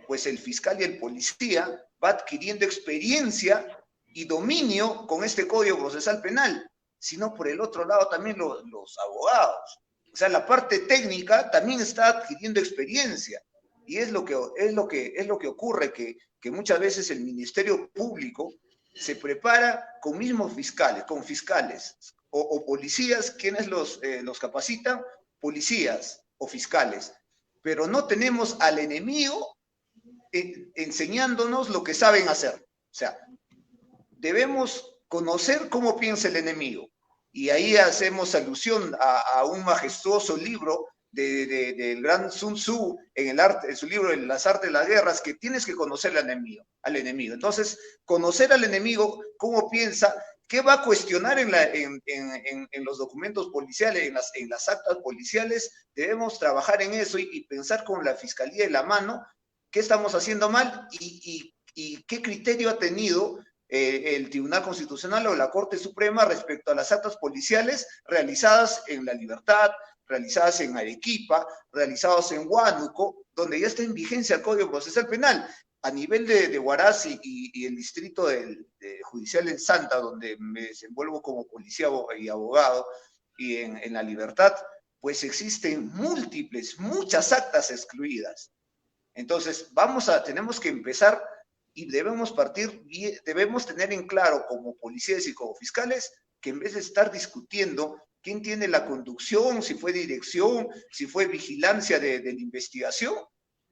pues el fiscal y el policía va adquiriendo experiencia y dominio con este Código Procesal Penal, sino por el otro lado también los abogados. O sea, la parte técnica también está adquiriendo experiencia. Y es lo que ocurre, que muchas veces el Ministerio Público se prepara con mismos fiscales, con fiscales o policías. ¿Quiénes los capacitan? Policías o fiscales. Pero no tenemos al enemigo enseñándonos lo que saben hacer. O sea, debemos conocer cómo piensa el enemigo. Y ahí hacemos alusión a un majestuoso libro del gran Sun Tzu en su libro en Las Artes de las Guerras, que tienes que conocer al enemigo. Entonces, conocer al enemigo, cómo piensa, qué va a cuestionar en los documentos policiales, en las actas policiales. Debemos trabajar en eso y pensar con la fiscalía en la mano qué estamos haciendo mal y qué criterio ha tenido el Tribunal Constitucional o la Corte Suprema respecto a las actas policiales realizadas en La Libertad, realizadas en Arequipa, realizadas en Huánuco, donde ya está en vigencia el Código Procesal Penal. A nivel de Huaraz y el distrito judicial en Santa, donde me desenvuelvo como policía y abogado, y en La Libertad, pues existen muchas actas excluidas. Entonces, tenemos que empezar y debemos tener en claro como policías y como fiscales que en vez de estar discutiendo quién tiene la conducción, si fue dirección, si fue vigilancia de la investigación,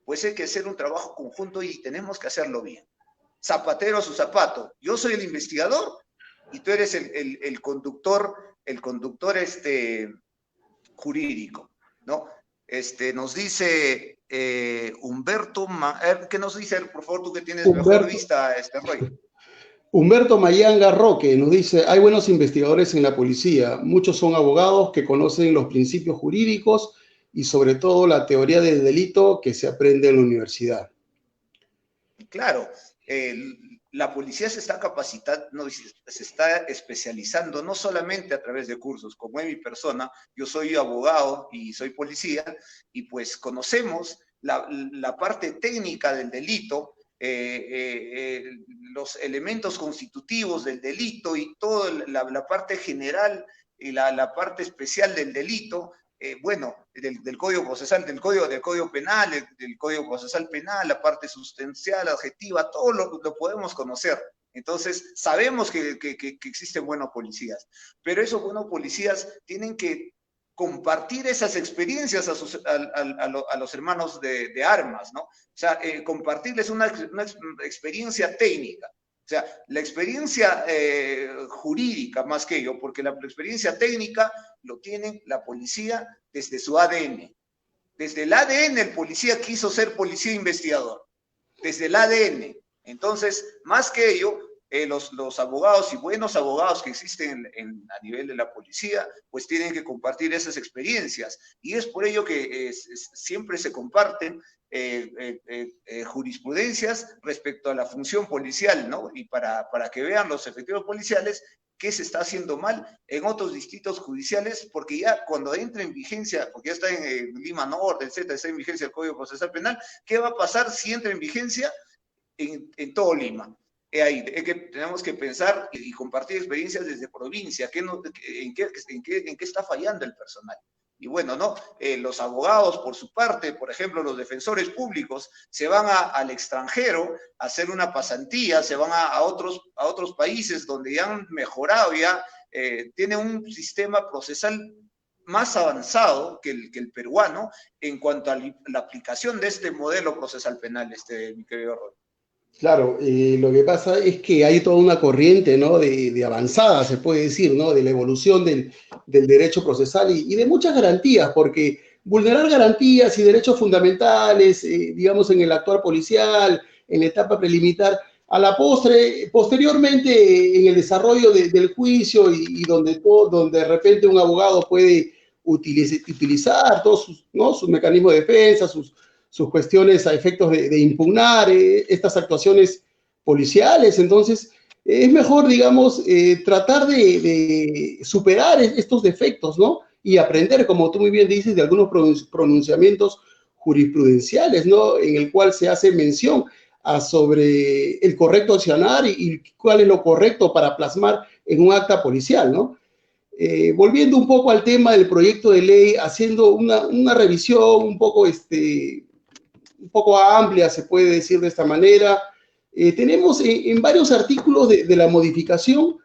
pues hay que hacer un trabajo conjunto y tenemos que hacerlo bien. Zapatero a su zapato. Yo soy el investigador y tú eres el conductor jurídico, ¿no? Nos dice Humberto, ¿qué nos dice, por favor, tú que tienes mejor vista, Roy? Humberto Mayanga Roque nos dice: hay buenos investigadores en la policía, muchos son abogados que conocen los principios jurídicos y sobre todo la teoría del delito que se aprende en la universidad. Claro, la policía se está capacitando, se está especializando no solamente a través de cursos, como en mi persona. Yo soy abogado y soy policía, y pues conocemos la parte técnica del delito, los elementos constitutivos del delito y toda la parte general y la parte especial del delito. Del Código Procesal, del Código Penal, del Código Procesal Penal, la parte sustancial, adjetiva, todo lo podemos conocer. Entonces, sabemos que existen buenos policías, pero esos buenos policías tienen que compartir esas experiencias a los hermanos de armas, ¿no? O sea, compartirles una experiencia técnica. O sea, la experiencia jurídica más que ello, porque la experiencia técnica lo tiene la policía desde su ADN. Desde el ADN el policía quiso ser policía investigador. Desde el ADN. Entonces, más que ello, los abogados y buenos abogados que existen a nivel de la policía, pues tienen que compartir esas experiencias. Y es por ello que siempre se comparten jurisprudencias respecto a la función policial, ¿no? Y para que vean los efectivos policiales qué se está haciendo mal en otros distritos judiciales, porque ya cuando entra en vigencia, porque ya está en Lima Norte, etcétera, está en vigencia el Código Procesal Penal, ¿qué va a pasar si entra en vigencia en todo Lima? tenemos que pensar y compartir experiencias desde provincia, en qué está fallando el personal. Y bueno, ¿no? Los abogados, por su parte, por ejemplo, los defensores públicos, se van al extranjero a hacer una pasantía, se van a otros países donde ya han mejorado, ya tienen un sistema procesal más avanzado que el peruano en cuanto a la aplicación de este modelo procesal penal, mi querido Roy. Claro, lo que pasa es que hay toda una corriente, ¿no? de avanzada, se puede decir, ¿no? De la evolución del derecho procesal y de muchas garantías, porque vulnerar garantías y derechos fundamentales, digamos, en el actuar policial, en la etapa preliminar, a la posteriormente en el desarrollo del juicio y donde de repente un abogado puede utilizar todos sus, ¿no? sus mecanismos de defensa, sus cuestiones a efectos de impugnar estas actuaciones policiales. Entonces, es mejor, digamos, tratar de superar estos defectos, ¿no? Y aprender, como tú muy bien dices, de algunos pronunciamientos jurisprudenciales, ¿no? En el cual se hace mención sobre el correcto accionar y cuál es lo correcto para plasmar en un acta policial, ¿no? Volviendo un poco al tema del proyecto de ley, haciendo una revisión un poco amplia, se puede decir de esta manera. Tenemos en varios artículos de la modificación,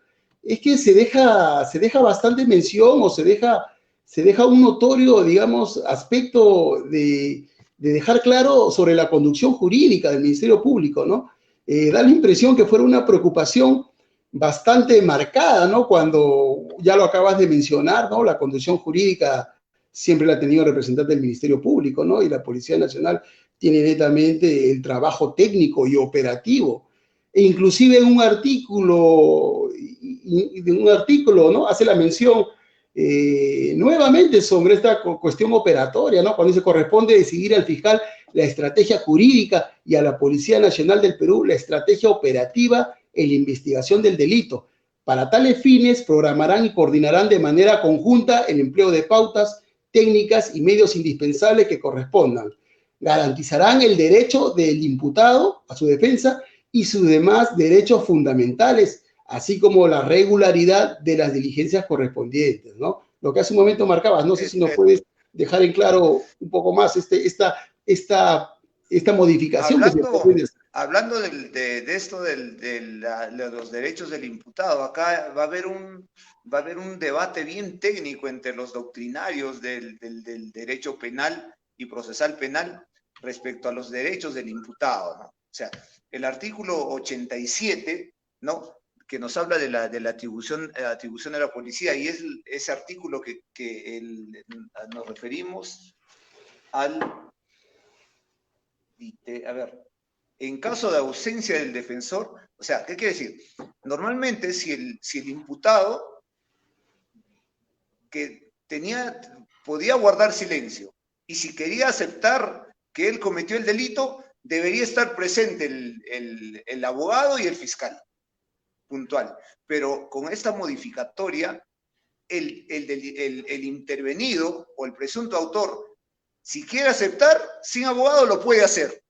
es que se deja bastante mención o se deja un notorio, digamos, aspecto de dejar claro sobre la conducción jurídica del Ministerio Público, ¿no? Da la impresión que fuera una preocupación bastante marcada, ¿no? Cuando ya lo acabas de mencionar, ¿no? La conducción jurídica siempre la ha tenido el representante del Ministerio Público, ¿no? Y la Policía Nacional tiene netamente el trabajo técnico y operativo. E inclusive en un artículo, ¿no? Hace la mención nuevamente sobre esta cuestión operatoria, ¿no? Cuando se corresponde decidir al fiscal la estrategia jurídica y a la Policía Nacional del Perú la estrategia operativa en la investigación del delito. Para tales fines, programarán y coordinarán de manera conjunta el empleo de pautas, técnicas y medios indispensables que correspondan. Garantizarán el derecho del imputado a su defensa y sus demás derechos fundamentales, así como la regularidad de las diligencias correspondientes, ¿no? Lo que hace un momento marcabas, no sé si nos puedes dejar en claro un poco más esta modificación que se propone. Hablando de esto de los derechos del imputado, acá va a haber un debate bien técnico entre los doctrinarios del derecho penal y procesal penal respecto a los derechos del imputado, ¿no? O sea, el artículo 87, ¿no? Que nos habla de la atribución de la policía, y es ese artículo que nos referimos al... A ver, en caso de ausencia del defensor, o sea, ¿qué quiere decir? Normalmente, si el imputado que podía guardar silencio, y si quería aceptar que él cometió el delito, debería estar presente el abogado y el fiscal, puntual. Pero con esta modificatoria, el intervenido o el presunto autor, si quiere aceptar, sin abogado lo puede hacer.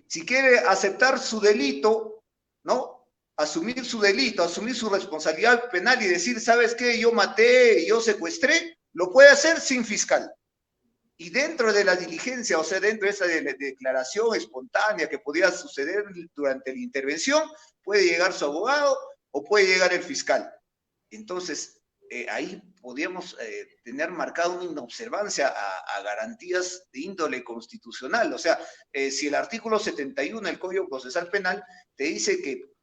Si quiere aceptar su delito, ¿no? Asumir su delito, asumir su responsabilidad penal y decir, ¿sabes qué? Yo maté, yo secuestré, lo puede hacer sin fiscal. Y dentro de la diligencia, o sea, dentro de esa declaración espontánea que podía suceder durante la intervención, puede llegar su abogado o puede llegar el fiscal. Entonces, ahí podríamos tener marcado una inobservancia a garantías de índole constitucional. O sea, si el artículo 71 del Código Procesal Penal te dice que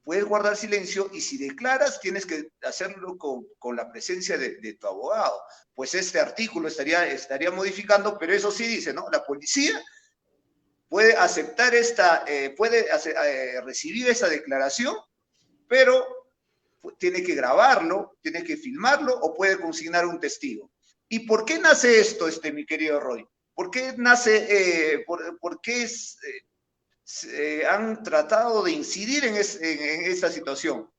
puedes guardar silencio y si declaras tienes que hacerlo con la presencia de tu abogado, pues este artículo estaría modificando, pero eso sí dice, ¿no? La policía puede aceptar recibir esa declaración, pero tiene que grabarlo, tiene que filmarlo o puede consignar un testigo. ¿Y por qué nace esto, mi querido Roy? ¿Por qué nace, por qué han tratado de incidir en esta situación?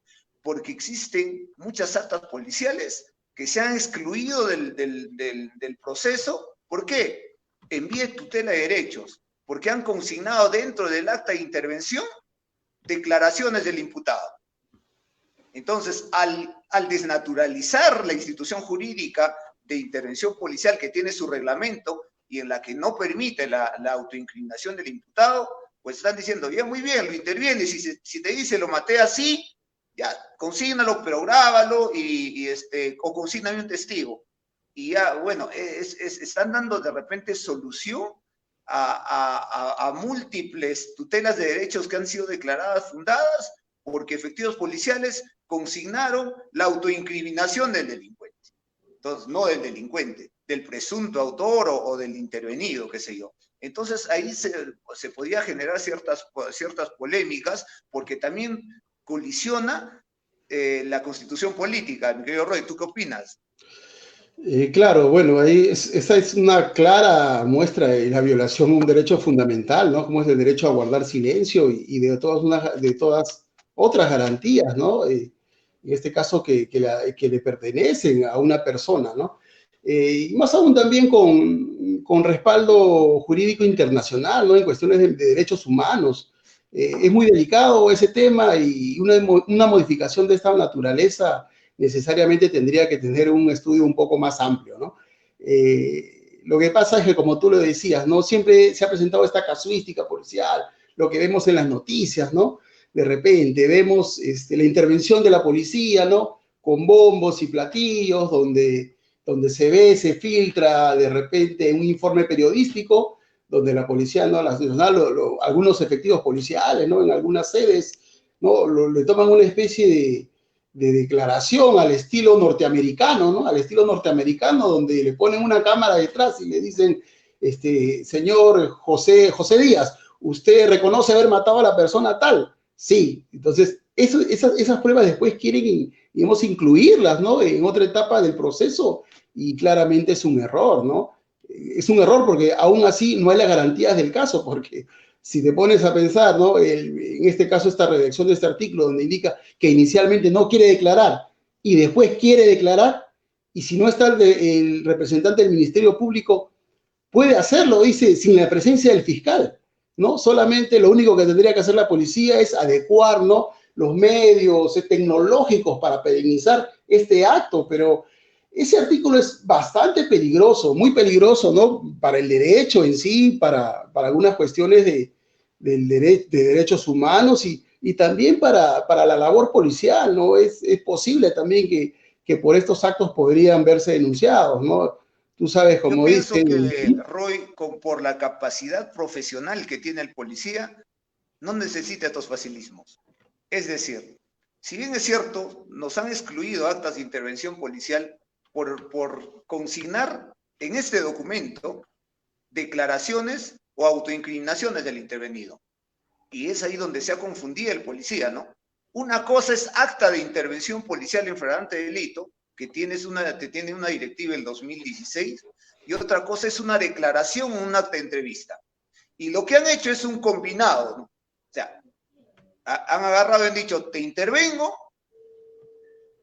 Porque existen muchas actas policiales que se han excluido del proceso. ¿Por qué? En vía de tutela de derechos, porque han consignado dentro del acta de intervención declaraciones del imputado. Entonces, al desnaturalizar la institución jurídica de intervención policial que tiene su reglamento y en la que no permite la autoincriminación del imputado, pues están diciendo, ya muy bien, lo interviene, si te dice lo maté así, ya, consígnalo, pero grábalo o consígname un testigo. Y ya, bueno, están dando de repente solución a múltiples tutelas de derechos que han sido declaradas fundadas porque efectivos policiales consignaron la autoincriminación del delincuente. Entonces, no del delincuente, del presunto autor o del intervenido, qué sé yo. Entonces, ahí se podía generar ciertas polémicas porque también colisiona la constitución política. Mi querido Roy, ¿tú qué opinas? Claro, bueno, esa es una clara muestra de la violación a un derecho fundamental, ¿no? Como es el derecho a guardar silencio y de todas otras garantías, ¿no? En este caso que le pertenecen a una persona, ¿no? Y más aún también con respaldo jurídico internacional, ¿no? En cuestiones de derechos humanos. Es muy delicado ese tema y una modificación de esta naturaleza necesariamente tendría que tener un estudio un poco más amplio, ¿no? Lo que pasa es que, como tú lo decías, ¿no? Siempre se ha presentado esta casuística policial, lo que vemos en las noticias, ¿no? De repente vemos la intervención de la policía, ¿no? Con bombos y platillos, donde se ve, se filtra de repente un informe periodístico, donde la policía, ¿no? Algunos efectivos policiales, ¿no? En algunas sedes, ¿no? Le toman una especie de declaración al estilo norteamericano, ¿no? Al estilo norteamericano, donde le ponen una cámara detrás y le dicen, señor José Díaz, ¿usted reconoce haber matado a la persona tal? Sí. Entonces, esas pruebas después quieren, digamos, incluirlas, ¿no? En otra etapa del proceso y claramente es un error, ¿no? Es un error porque aún así no hay las garantías del caso, porque si te pones a pensar, ¿no? En este caso, esta redacción de este artículo donde indica que inicialmente no quiere declarar y después quiere declarar, y si no está el representante del Ministerio Público, puede hacerlo, dice, sin la presencia del fiscal, ¿no? Solamente lo único que tendría que hacer la policía es adecuar, ¿no? Los medios tecnológicos para perennizar este acto, pero ese artículo es bastante peligroso, muy peligroso, ¿no? Para el derecho en sí, para algunas cuestiones de derechos humanos y también para la labor policial, ¿no? Es posible también que por estos actos podrían verse denunciados, ¿no? Tú sabes, Yo como pienso dicen. que Roy, por la capacidad profesional que tiene el policía, no necesita estos facilismos. Es decir, si bien es cierto, nos han excluido actas de intervención policial por consignar en este documento declaraciones o autoincriminaciones del intervenido. Y es ahí donde se ha confundido el policía, ¿no? Una cosa es acta de intervención policial en flagrante delito, que tiene una directiva del 2016, y otra cosa es una declaración o un acta de entrevista. Y lo que han hecho es un combinado, ¿no? O sea, han agarrado y han dicho, te intervengo,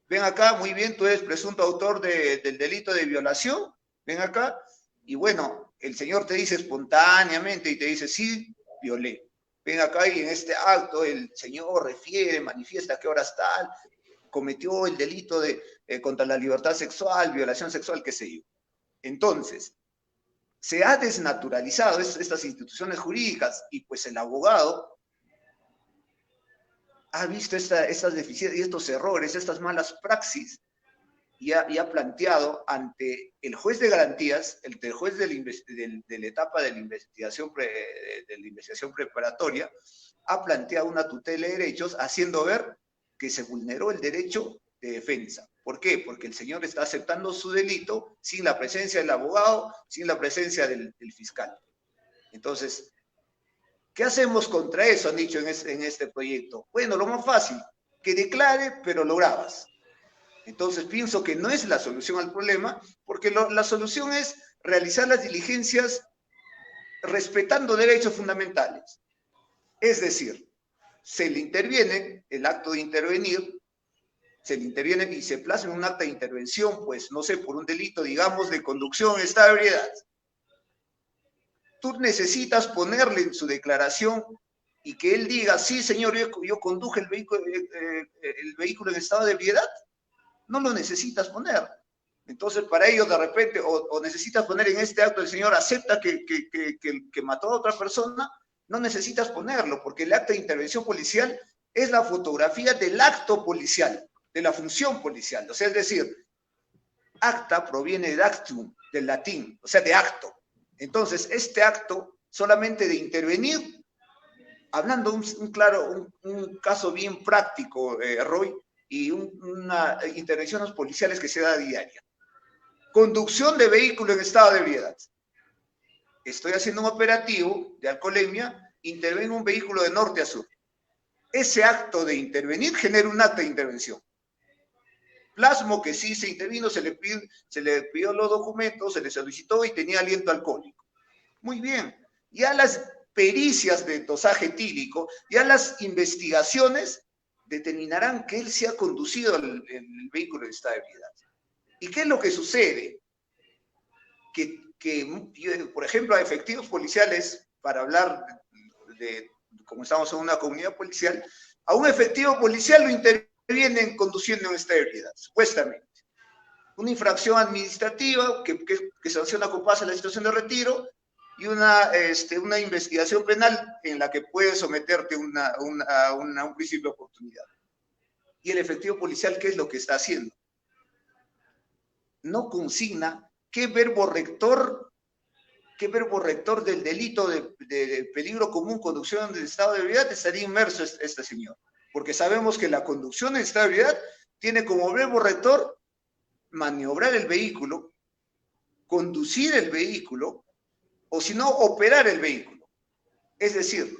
ven acá, muy bien, tú eres presunto autor del delito de violación, ven acá, y bueno, el señor te dice espontáneamente y te dice, sí, violé. Ven acá y en este acto el señor refiere, manifiesta que horas tal, cometió el delito contra la libertad sexual, violación sexual, qué sé yo. Entonces, se ha desnaturalizado estas instituciones jurídicas y pues el abogado ha visto estas deficiencias y estos errores, estas malas praxis y ha planteado ante el juez de garantías, el juez de la etapa de la investigación preparatoria, ha planteado una tutela de derechos haciendo ver que se vulneró el derecho de defensa. ¿Por qué? Porque el señor está aceptando su delito sin la presencia del abogado, sin la presencia del fiscal. Entonces, ¿qué hacemos contra eso? Han dicho en este proyecto. Bueno, lo más fácil, que declare, pero lo grabas. Entonces pienso que no es la solución al problema, porque la solución es realizar las diligencias respetando derechos fundamentales. Es decir, se le interviene el acto de intervenir, se le interviene y se plasma un acta de intervención, pues no sé, por un delito, digamos, de conducción en estado de ebriedad. Tú necesitas ponerle en su declaración y que él diga, sí, señor, yo conduje el vehículo en estado de ebriedad, no lo necesitas poner. Entonces, para ello, de repente, o necesitas poner en este acto, el señor acepta que mató a otra persona, no necesitas ponerlo, porque el acta de intervención policial es la fotografía del acto policial, de la función policial. O sea, es decir, acta proviene de actum, del latín, o sea, de acto. Entonces, este acto, solamente de intervenir, hablando un caso bien práctico, Roy, y una intervenciones policiales que se da a diaria. Conducción de vehículo en estado de ebriedad. Estoy haciendo un operativo de alcoholemia, intervengo un vehículo de norte a sur. Ese acto de intervenir genera un acta de intervención. Plasmo que sí se intervino, se le pidió los documentos, se le solicitó y tenía aliento alcohólico. Muy bien. Ya las pericias de dosaje etílico, ya las investigaciones determinarán que él se ha conducido el vehículo en estado de ebriedad. ¿Y qué es lo que sucede? Que, por ejemplo, a efectivos policiales, para hablar de, como estamos en una comunidad policial, a un efectivo policial lo intervienen conduciendo en estado de ebriedad, supuestamente. Una infracción administrativa que sanciona con base a la situación de retiro y una investigación penal en la que puede someterte a un principio de oportunidad. Y el efectivo policial, ¿qué es lo que está haciendo? No consigna qué verbo rector del delito de peligro común, conducción del estado de ebriedad, estaría inmerso este señor. Porque sabemos que la conducción en estado de ebriedad tiene como verbo rector maniobrar el vehículo, conducir el vehículo, o si no, operar el vehículo. Es decir,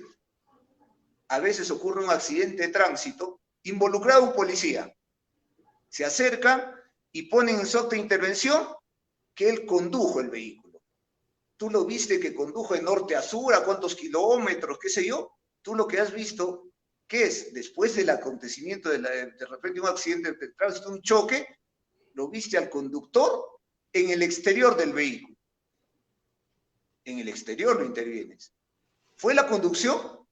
a veces ocurre un accidente de tránsito, involucrado un policía. Se acerca y ponen en su acta de intervención que él condujo el vehículo. Tú lo viste que condujo de norte a sur, a cuántos kilómetros, qué sé yo. Tú lo que has visto, ¿qué es? Después del acontecimiento de repente un accidente de tránsito, un choque, lo viste al conductor en el exterior del vehículo. En el exterior lo intervienes. ¿Fue la conducción?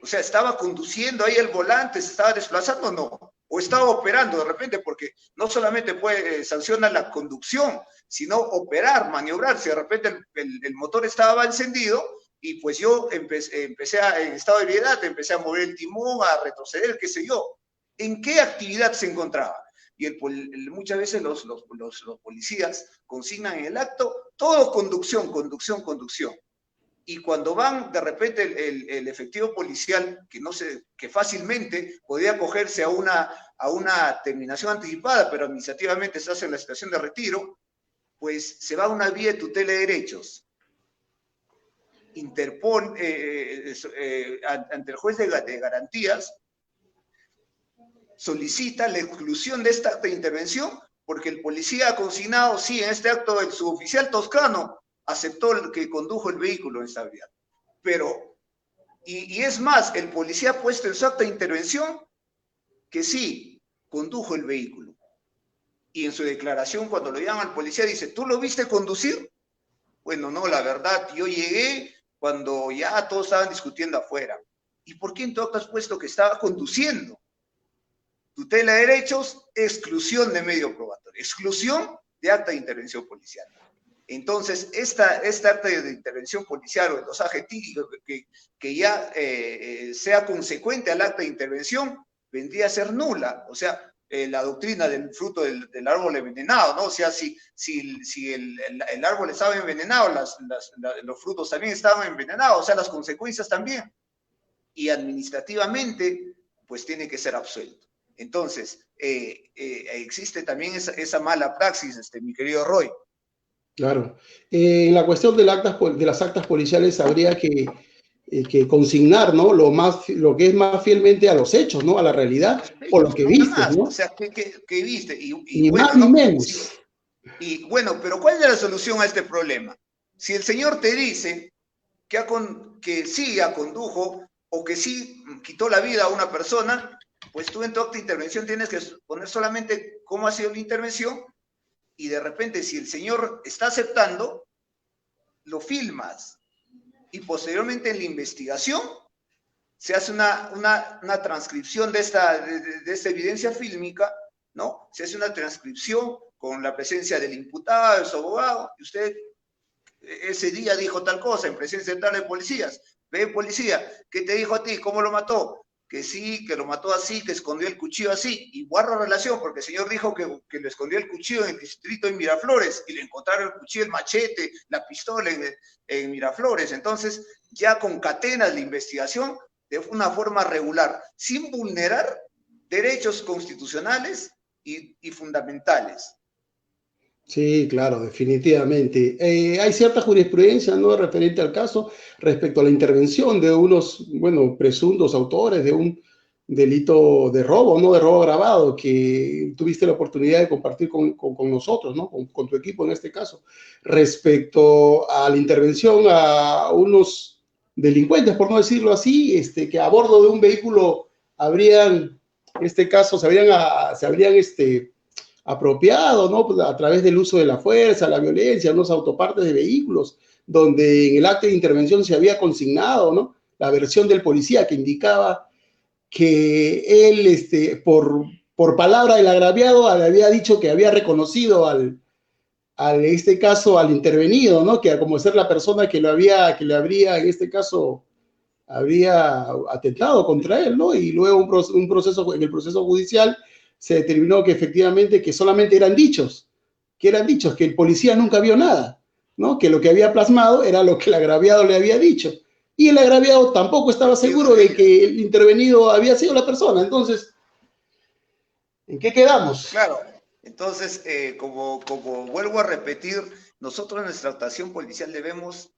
O sea, ¿estaba conduciendo ahí el volante, se estaba desplazando o no? ¿O estaba operando de repente? Porque no solamente sanciona la conducción, sino operar, maniobrar. Si de repente el motor estaba encendido y pues yo empecé en estado de ebriedad, empecé a mover el timón, a retroceder, qué sé yo. ¿En qué actividad se encontraba? Y muchas veces los policías consignan en el acto todo conducción, conducción, conducción. Y cuando van de repente el efectivo policial, que fácilmente podía acogerse a una terminación anticipada, pero administrativamente se hace en la situación de retiro, pues se va a una vía de tutela de derechos. Interpone ante el juez de garantías, solicita la exclusión de esta acta de intervención, porque el policía ha consignado, sí, en este acto el suboficial toscano aceptó que condujo el vehículo en esta vía. Pero, y es más, el policía ha puesto en su acta de intervención que sí, condujo el vehículo. Y en su declaración, cuando lo llaman al policía, dice, ¿tú lo viste conducir? Bueno, no, la verdad, yo llegué cuando ya todos estaban discutiendo afuera. ¿Y por qué en tu acta has puesto que estaba conduciendo? Tutela de derechos, exclusión de medio probatorio, exclusión de acta de intervención policial. Entonces, esta acta de intervención policial o el dosaje etílico que ya sea consecuente al acta de intervención, vendría a ser nula. O sea, la doctrina del fruto del árbol envenenado, ¿no? O sea, si el árbol estaba envenenado, los frutos también estaban envenenados, o sea, las consecuencias también. Y administrativamente, pues tiene que ser absuelto. Entonces, existe también esa mala praxis, mi querido Roy. Claro. En la cuestión de las actas policiales habría que consignar, ¿no? Lo que es más fielmente a los hechos, ¿no? A la realidad, o lo que viste, ¿no? O sea, ¿qué viste? Ni bueno, más ni ¿no? menos. Sí. Y bueno, pero ¿cuál es la solución a este problema? Si el señor te dice que sí condujo o que sí quitó la vida a una persona, pues tú en tu acta de intervención tienes que poner solamente cómo ha sido la intervención y de repente si el señor está aceptando, lo filmas y posteriormente en la investigación se hace una transcripción de esta evidencia fílmica, ¿no? Se hace una transcripción con la presencia del imputado, de su abogado, y usted ese día dijo tal cosa en presencia de tales policías. Ve, policía, ¿qué te dijo a ti? ¿Cómo lo mató? Que sí, que lo mató así, que escondió el cuchillo así, y guarda relación, porque el señor dijo que le escondió el cuchillo en el distrito de Miraflores, y le encontraron el cuchillo, el machete, la pistola en Miraflores. Entonces, ya concatenas la investigación de una forma regular, sin vulnerar derechos constitucionales y fundamentales. Sí, claro, definitivamente. Hay cierta jurisprudencia, ¿no?, referente al caso respecto a la intervención de unos, bueno, presuntos autores de un delito de robo, ¿no?, de robo agravado, que tuviste la oportunidad de compartir con nosotros, ¿no?, con tu equipo en este caso, respecto a la intervención a unos delincuentes, por no decirlo así, que a bordo de un vehículo habrían, en este caso, se habrían apropiado, ¿no?, pues a través del uso de la fuerza, la violencia, unos autopartes de vehículos, donde en el acto de intervención se había consignado, ¿no?, la versión del policía que indicaba que él, por palabra del agraviado, le había dicho que había reconocido en este caso, al intervenido, ¿no?, que como ser la persona que le habría, en este caso, habría atentado contra él, ¿no? Y luego en el proceso judicial se determinó que efectivamente que solamente eran dichos, que el policía nunca vio nada, ¿no? Que lo que había plasmado era lo que el agraviado le había dicho. Y el agraviado tampoco estaba seguro de que el intervenido había sido la persona. Entonces, ¿en qué quedamos? Claro, entonces, como vuelvo a repetir, nosotros en nuestra actuación policial debemos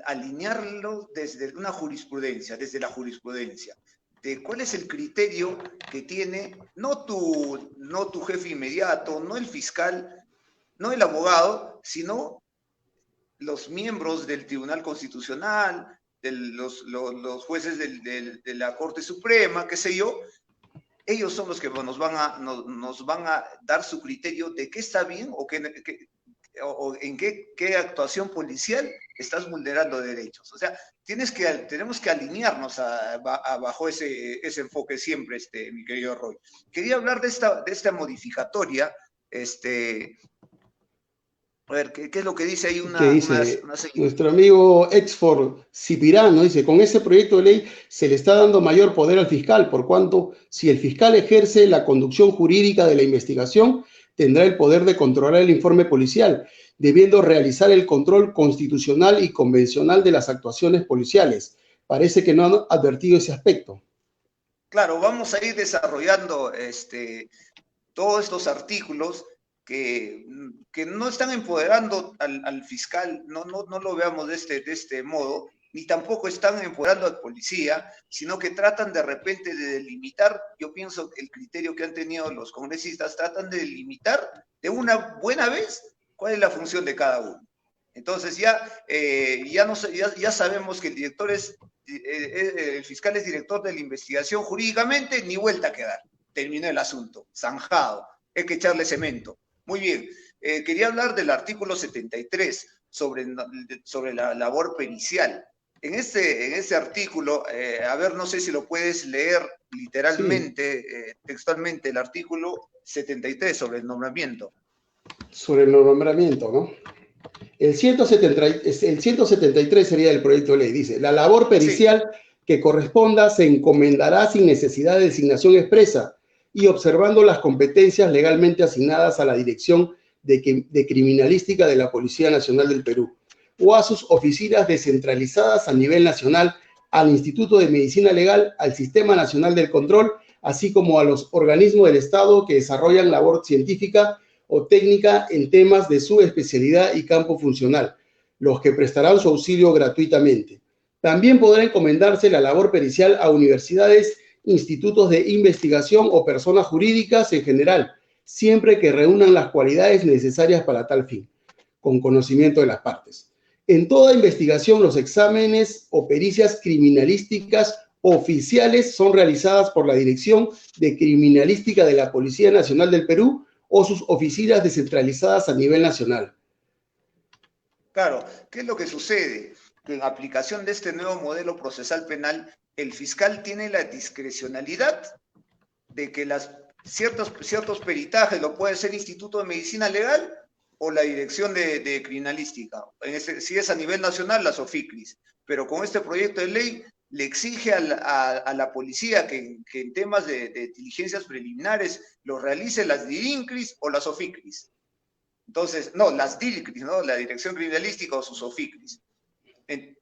alinearlo desde una jurisprudencia, desde la jurisprudencia, de cuál es el criterio que tiene no tu jefe inmediato, no el fiscal, no el abogado, sino los miembros del Tribunal Constitucional, los jueces de la Corte Suprema, qué sé yo. Ellos son los que nos van a dar su criterio de qué está bien o en qué actuación policial estás vulnerando derechos. O sea, tenemos que alinearnos bajo ese enfoque siempre, mi querido Roy. Quería hablar de esta modificatoria, a ver, ¿qué es lo que dice ahí Que dice nuestro amigo Exford Cipirano, dice, con ese proyecto de ley se le está dando mayor poder al fiscal, por cuanto si el fiscal ejerce la conducción jurídica de la investigación, tendrá el poder de controlar el informe policial, debiendo realizar el control constitucional y convencional de las actuaciones policiales. Parece que no han advertido ese aspecto. Claro, vamos a ir desarrollando todos estos artículos que no están empoderando al fiscal, no lo veamos de este modo, ni tampoco están empoderando al policía, sino que tratan de repente de delimitar, yo pienso que el criterio que han tenido los congresistas, tratan de delimitar de una buena vez cuál es la función de cada uno. Entonces ya sabemos que el fiscal es director de la investigación jurídicamente, ni vuelta a quedar. Terminó el asunto, zanjado, hay que echarle cemento. Muy bien, quería hablar del artículo 73 sobre la labor pericial. En ese artículo, a ver, no sé si lo puedes leer literalmente, sí, textualmente, el artículo 73 sobre el nombramiento. Sobre el nombramiento, ¿no? El 173 sería el proyecto de ley, dice, la labor pericial sí, que corresponda se encomendará sin necesidad de designación expresa y observando las competencias legalmente asignadas a la Dirección de Criminalística de la Policía Nacional del Perú o a sus oficinas descentralizadas a nivel nacional, al Instituto de Medicina Legal, al Sistema Nacional del Control, así como a los organismos del Estado que desarrollan labor científica o técnica en temas de su especialidad y campo funcional, los que prestarán su auxilio gratuitamente. También podrá encomendarse la labor pericial a universidades, institutos de investigación o personas jurídicas en general, siempre que reúnan las cualidades necesarias para tal fin, con conocimiento de las partes. En toda investigación, los exámenes o pericias criminalísticas oficiales son realizadas por la Dirección de Criminalística de la Policía Nacional del Perú o sus oficinas descentralizadas a nivel nacional. Claro, ¿qué es lo que sucede? Que en aplicación de este nuevo modelo procesal penal, el fiscal tiene la discrecionalidad de que ciertos peritajes lo puede hacer Instituto de Medicina Legal o la Dirección de Criminalística. Si es a nivel nacional, las OFICRIS. Pero con este proyecto de ley le exige a la policía que en temas de diligencias preliminares lo realice las DIRINCRIS o las OFICRIS. Entonces, no, las DIRINCRIS, ¿no? La Dirección Criminalística o sus OFICRIS.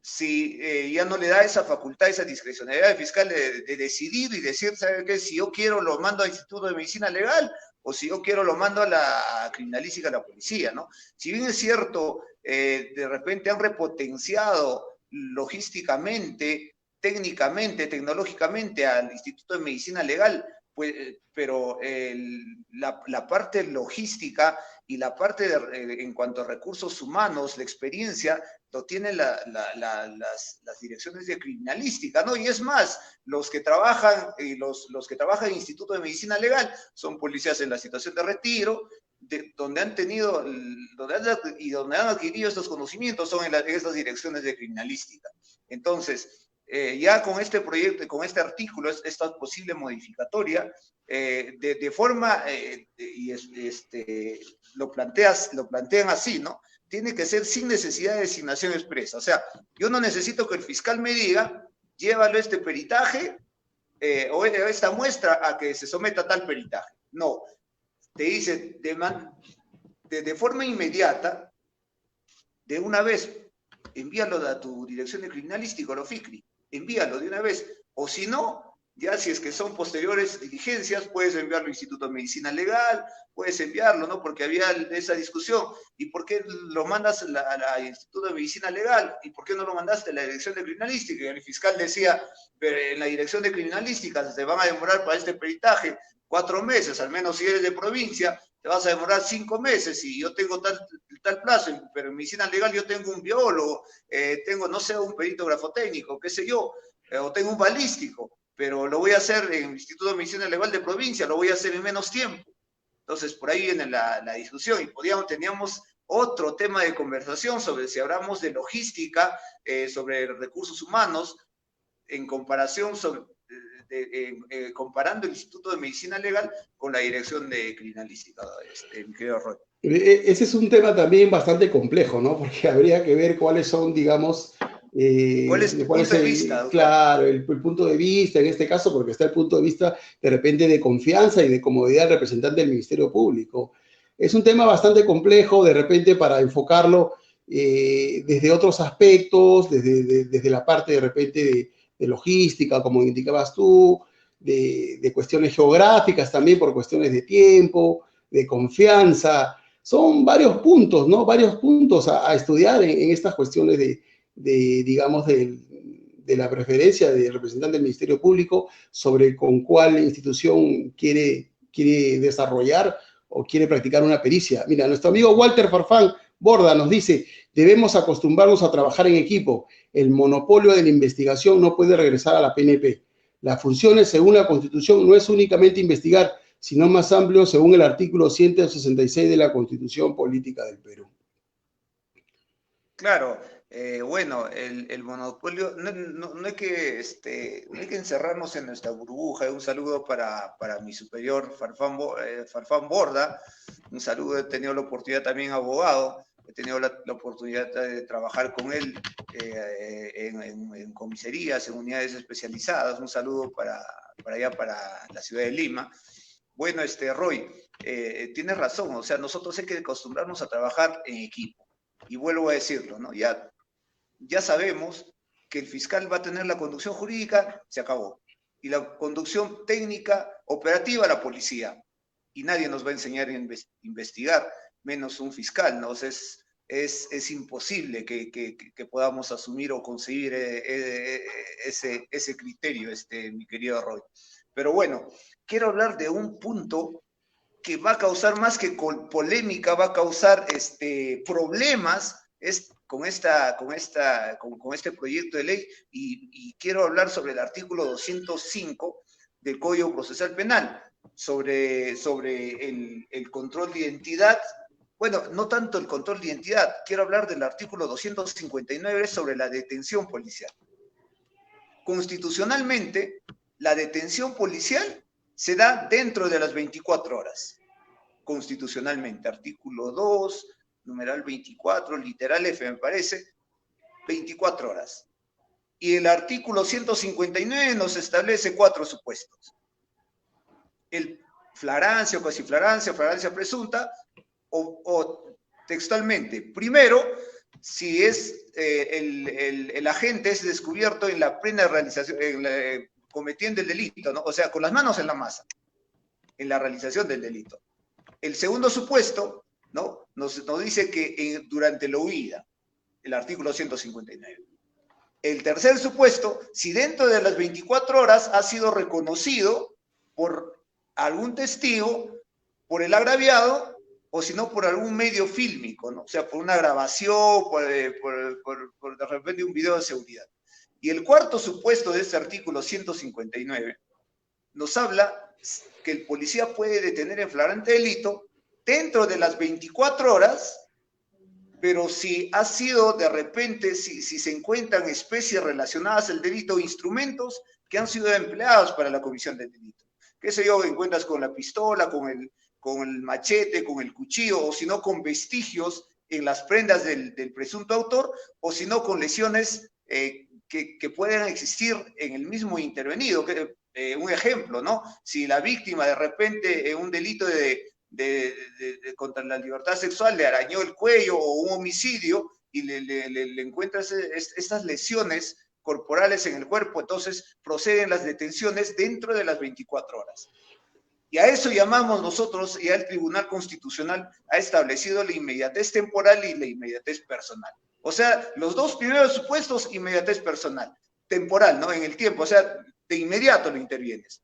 Si ya no le da esa facultad, esa discrecionalidad al fiscal de decidir y decir, ¿sabe qué? Si yo quiero lo mando al Instituto de Medicina Legal o si yo quiero lo mando a la criminalística, a la policía, ¿no? Si bien es cierto, de repente han repotenciado logísticamente, técnicamente, tecnológicamente al Instituto de Medicina Legal, pues, pero la parte logística y la parte en cuanto a recursos humanos, la experiencia, lo tienen las direcciones de criminalística, ¿no? Y es más, los que trabajan en el Instituto de Medicina Legal son policías en la situación de retiro, donde han adquirido estos conocimientos son en estas direcciones de criminalística. Entonces, ya con este proyecto, con este artículo, esta posible modificatoria, de forma, lo plantean así, ¿no? Tiene que ser sin necesidad de designación expresa. O sea, yo no necesito que el fiscal me diga, llévalo este peritaje o esta muestra a que se someta a tal peritaje. No, te dice de forma inmediata, de una vez, envíalo a tu dirección de criminalística o a la FICRI, envíalo de una vez, o si no, ya si es que son posteriores diligencias, puedes enviarlo al Instituto de Medicina Legal, puedes enviarlo, ¿no? Porque había esa discusión, ¿y por qué lo mandas al Instituto de Medicina Legal? ¿Y por qué no lo mandaste a la Dirección de Criminalística? Y el fiscal decía, pero en la Dirección de Criminalística se van a demorar para este peritaje 4 meses, al menos si eres de provincia, te vas a demorar 5 meses y yo tengo tal plazo, pero en medicina legal yo tengo un biólogo, tengo, no sé, un perito grafotécnico, qué sé yo, o tengo un balístico, pero lo voy a hacer en el Instituto de Medicina Legal de provincia, lo voy a hacer en menos tiempo. Entonces, por ahí viene la discusión y teníamos otro tema de conversación sobre si hablamos de logística, sobre recursos humanos, en comparación comparando el Instituto de Medicina Legal con la Dirección de Criminalística, mi querido Roy. Ese es un tema también bastante complejo, ¿no? Porque habría que ver cuáles son, digamos, ¿cuál es tu punto de vista, doctor? Claro, el punto de vista en este caso, porque está el punto de vista de repente de confianza y de comodidad del representante del Ministerio Público. Es un tema bastante complejo, de repente, para enfocarlo desde otros aspectos, desde la parte de repente de logística, como indicabas tú, de cuestiones geográficas también por cuestiones de tiempo, de confianza. Son varios puntos, ¿no? Varios puntos a estudiar en estas cuestiones digamos, de la preferencia del representante del Ministerio Público sobre con cuál institución quiere desarrollar o quiere practicar una pericia. Mira, nuestro amigo Walter Farfán Borda nos dice, debemos acostumbrarnos a trabajar en equipo. El monopolio de la investigación no puede regresar a la PNP. Las funciones, según la Constitución, no es únicamente investigar, sino más amplio según el artículo 166 de la Constitución Política del Perú. Claro, bueno, el monopolio, no hay que encerrarnos en nuestra burbuja. Un saludo para mi superior, Farfán Borda. Un saludo, he tenido la oportunidad también abogado, he tenido la oportunidad de trabajar con él en comisarías, en unidades especializadas. Un saludo para allá, para la ciudad de Lima. Bueno, Roy, tienes razón, o sea, nosotros hay que acostumbrarnos a trabajar en equipo. Y vuelvo a decirlo, ¿no? Ya sabemos que el fiscal va a tener la conducción jurídica, se acabó. Y la conducción técnica, operativa, la policía. Y nadie nos va a enseñar a investigar, menos un fiscal, ¿no? O sea, es imposible que podamos asumir o conseguir ese criterio, mi querido Roy. Pero bueno, quiero hablar de un punto que va a causar más que polémica, va a causar problemas con este proyecto de ley, y quiero hablar sobre el artículo 205 del Código Procesal Penal, sobre el control de identidad. Bueno, no tanto el control de identidad, quiero hablar del artículo 259 sobre la detención policial. constitucionalmente, la detención policial se da dentro de las 24 horas. Constitucionalmente, artículo 2, numeral 24, literal F, me parece, 24 horas. Y el artículo 159 nos establece 4 supuestos. El flagrancia o casi flagrancia, flagrancia presunta, o textualmente. Primero, si es el agente es descubierto en la plena realización, cometiendo el delito, ¿no? O sea, con las manos en la masa, en la realización del delito. El segundo supuesto, ¿no? Nos dice que durante la huida, el artículo 159. El tercer supuesto, si dentro de las 24 horas ha sido reconocido por algún testigo, por el agraviado, o si no por algún medio fílmico, ¿no? O sea, por una grabación, por de repente un video de seguridad. Y el cuarto supuesto de este artículo 159 nos habla que el policía puede detener en flagrante delito dentro de las 24 horas, pero si ha sido de repente, si se encuentran especies relacionadas al delito o instrumentos que han sido empleados para la comisión del delito. Qué sé yo, encuentras con la pistola, con el machete, con el cuchillo, o si no con vestigios en las prendas del presunto autor, o si no con lesiones que puedan existir en el mismo intervenido. Un ejemplo, ¿no? Si la víctima de repente en un delito contra la libertad sexual le arañó el cuello o un homicidio y le encuentras estas lesiones corporales en el cuerpo, entonces proceden las detenciones dentro de las 24 horas. Y a eso llamamos nosotros, y el Tribunal Constitucional ha establecido la inmediatez temporal y la inmediatez personal. O sea, los dos primeros supuestos, inmediatez personal, temporal, ¿no? En el tiempo, o sea, de inmediato lo intervienes.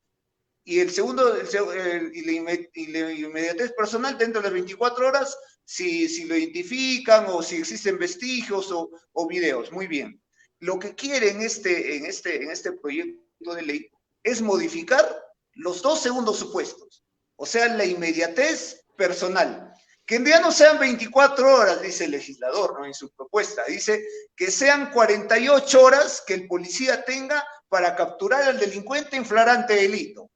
Y el segundo, y la inmediatez personal dentro de las 24 horas, si lo identifican o si existen vestigios o videos. Muy bien. Lo que quiere en este proyecto de ley es modificar los dos segundos supuestos, o sea, la inmediatez personal, que ya no sean 24 horas, dice el legislador, ¿no? En su propuesta, dice que sean 48 horas que el policía tenga para capturar al delincuente en flagrante delito.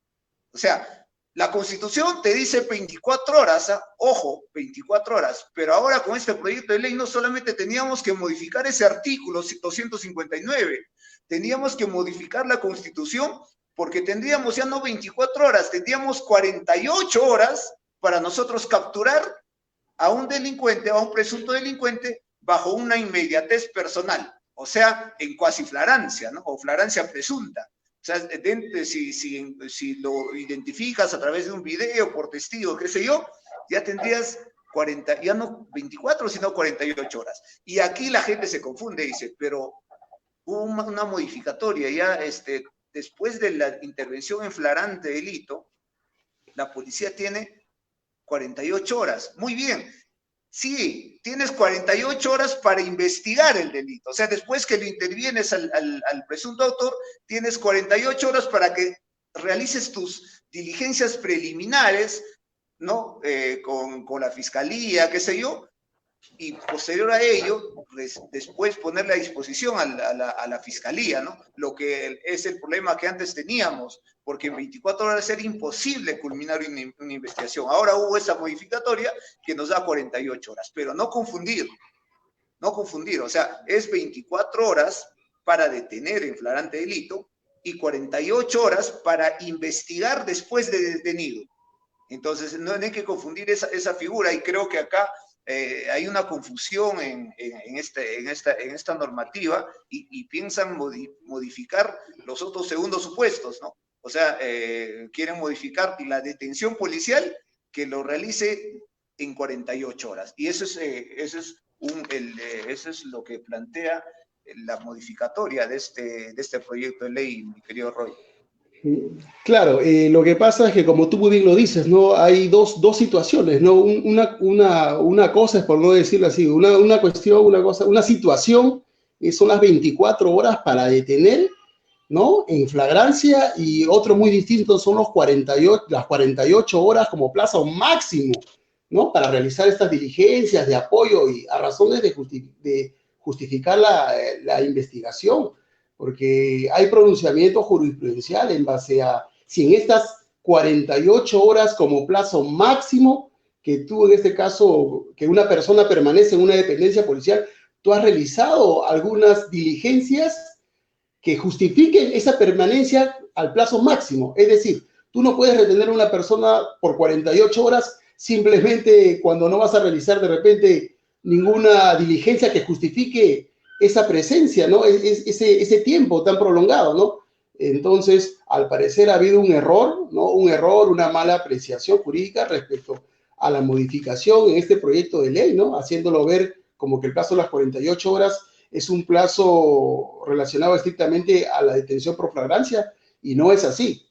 O sea, la Constitución te dice 24 horas, ¿eh? Ojo, 24 horas, pero ahora con este proyecto de ley no solamente teníamos que modificar ese artículo 259, teníamos que modificar la Constitución porque tendríamos ya no 24 horas, tendríamos 48 horas para nosotros capturar a un delincuente, a un presunto delincuente, bajo una inmediatez personal, o sea, en cuasi flagrancia, ¿no? O flagrancia presunta. O sea, si lo identificas a través de un video, por testigo, qué sé yo, ya tendrías 40, ya no 24, sino 48 horas. Y aquí la gente se confunde y dice, pero hubo una modificatoria, ya después de la intervención en flagrante delito, la policía tiene 48 horas. Muy bien. Sí, tienes 48 horas para investigar el delito. O sea, después que le intervienes al presunto autor, tienes 48 horas para que realices tus diligencias preliminares, ¿no? Con la fiscalía, qué sé yo, y posterior a ello, después ponerle a disposición a la fiscalía, ¿no? Lo que es el problema que antes teníamos, porque en 24 horas era imposible culminar una investigación. Ahora hubo esa modificatoria que nos da 48 horas, pero no confundir, o sea, es 24 horas para detener en flagrante delito y 48 horas para investigar después de detenido. Entonces, no hay que confundir esa figura, y creo que acá hay una confusión en esta normativa y piensan modificar los otros segundos supuestos, ¿no? O sea, quieren modificar la detención policial que lo realice en 48 horas. Y eso es lo que plantea la modificatoria de este proyecto de ley, mi querido Roy. Claro, lo que pasa es que, como tú muy bien lo dices, ¿no? Hay dos situaciones, ¿no? Una cosa es, por no decirlo así, una cuestión, una situación, son las 24 horas para detener, ¿no? En flagrancia, y otro muy distinto son las 48 horas como plazo máximo, ¿no? Para realizar estas diligencias de apoyo y a razones de justificar la investigación. porque hay pronunciamiento jurisprudencial en base a si en estas 48 horas como plazo máximo que tú en este caso, que una persona permanece en una dependencia policial, tú has realizado algunas diligencias que justifiquen esa permanencia al plazo máximo. Es decir, tú no puedes retener a una persona por 48 horas simplemente cuando no vas a realizar de repente ninguna diligencia que justifique esa presencia, ¿no? Ese tiempo tan prolongado, ¿no? Entonces, al parecer ha habido un error, ¿no? Un error, una mala apreciación jurídica respecto a la modificación en este proyecto de ley, ¿no? Haciéndolo ver como que el plazo de las 48 horas es un plazo relacionado estrictamente a la detención por flagrancia, y no es así.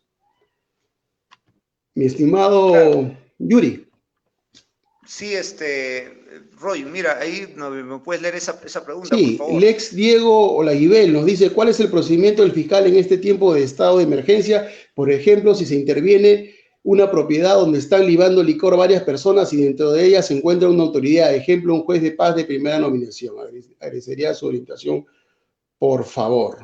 Mi Claro. estimado Yuri. Sí, Roy, mira, ahí me puedes leer esa pregunta, por Sí, favor. Lex Diego Olaguibel nos dice, ¿cuál es el procedimiento del fiscal en este tiempo de estado de emergencia? Por ejemplo, si se interviene una propiedad donde están libando licor varias personas y dentro de ellas se encuentra una autoridad, ejemplo, un juez de paz de primera nominación. Agradecería su orientación, por favor.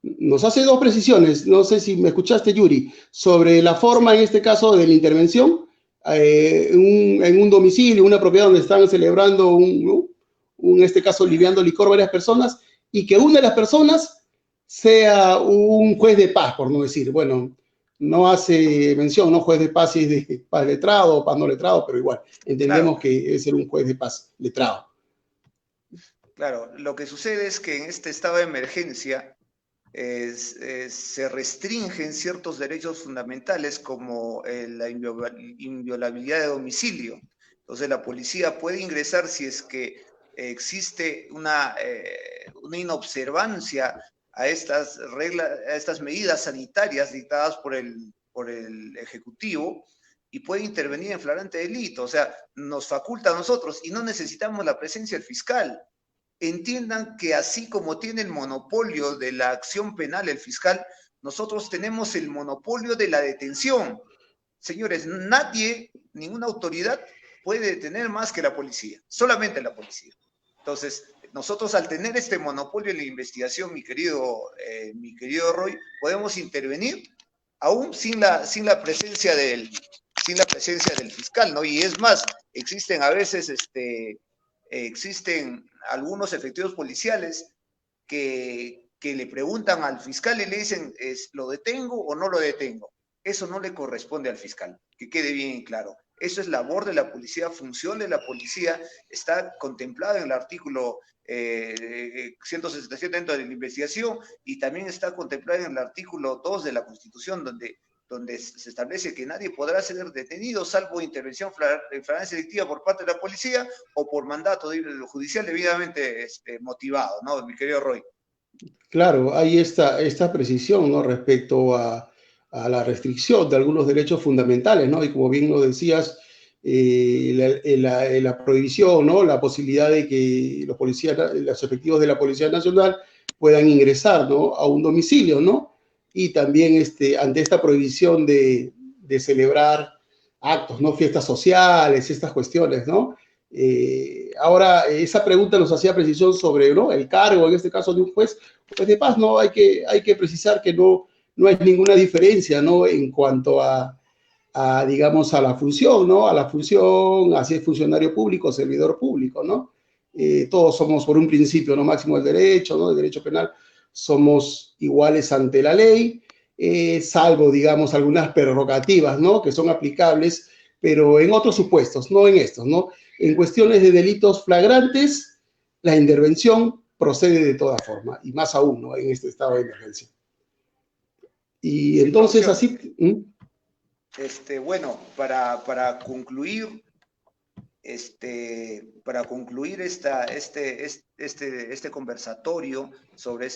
Nos hace dos precisiones, no sé si me escuchaste, Yuri, sobre la forma, Sí, en este caso, de la intervención en un domicilio, una propiedad donde están celebrando en este caso, liviando licor varias personas, y que una de las personas sea un juez de paz, por no decir, bueno, no hace mención, ¿no? Juez de paz si es de paz letrado o paz no letrado, pero igual, claro, entendemos que debe ser un juez de paz letrado. claro. Lo que sucede es que en este estado de emergencia se restringen ciertos derechos fundamentales como la inviolabilidad de domicilio. Entonces la policía puede ingresar si es que existe una inobservancia a estas reglas, a estas medidas sanitarias dictadas por el Ejecutivo, y puede intervenir en flagrante delito. O sea, nos faculta a nosotros y no necesitamos la presencia del fiscal. Entiendan que así como tiene el monopolio de la acción penal el fiscal, nosotros tenemos el monopolio de la detención. Señores, nadie, ninguna autoridad puede detener más que la policía, solamente la policía. Entonces, nosotros al tener este monopolio en la investigación, mi querido Roy, podemos intervenir aún sin la presencia del fiscal, ¿no? Y es más, existen a veces existen algunos efectivos policiales que le preguntan al fiscal y le dicen, ¿lo detengo o no lo detengo? Eso no le corresponde al fiscal, que quede bien claro. Eso es labor de la policía, función de la policía, está contemplado en el artículo 167 dentro de la investigación, y también está contemplado en el artículo 2 de la Constitución, donde se establece que nadie podrá ser detenido salvo intervención flagrancia delictiva por parte de la policía o por mandato judicial debidamente motivado, ¿no, mi querido Roy? Claro, hay esta precisión, ¿no? Respecto a la restricción de algunos derechos fundamentales, ¿no? Y como bien lo decías, la prohibición, ¿no? La posibilidad de que los policías, los efectivos de la Policía Nacional puedan ingresar, ¿no? A un domicilio, ¿no? Y también ante esta prohibición de celebrar actos, ¿no? Fiestas sociales, estas cuestiones, ¿no? Ahora, esa pregunta nos hacía precisión sobre, ¿no? El cargo, en este caso, de un juez pues de paz, ¿no? Hay que precisar que no hay ninguna diferencia, ¿no? En cuanto digamos, a la función, ¿no? A la función, así es funcionario público, servidor público, ¿no? Todos somos, por un principio, ¿no? Máximo del derecho, ¿no? Del derecho penal, somos iguales ante la ley, salvo, digamos, algunas prerrogativas, ¿no? Que son aplicables, pero en otros supuestos, no en estos, ¿no? En cuestiones de delitos flagrantes, la intervención procede de toda forma, y más aún, ¿no? En este estado de emergencia. Y entonces Entonces, así... bueno, para concluir este conversatorio sobre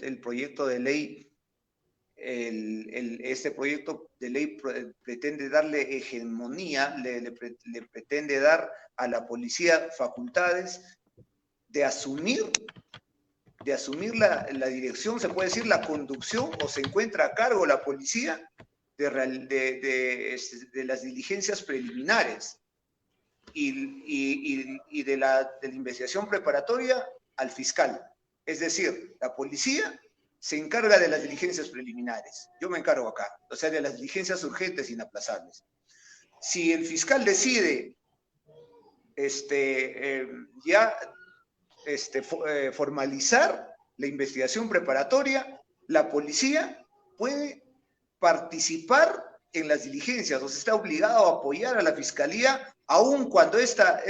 el proyecto de ley, este proyecto de ley pretende darle hegemonía, le pretende dar a la policía facultades de asumir la dirección, se puede decir la conducción, o se encuentra a cargo la policía de las diligencias preliminares y de la investigación preparatoria al fiscal. Es decir, la policía se encarga de las diligencias preliminares. Yo me encargo acá, o sea, de las diligencias urgentes e inaplazables. Si el fiscal decide formalizar la investigación preparatoria, la policía puede participar en las diligencias, o sea, está obligado a apoyar a la fiscalía, aun cuando esta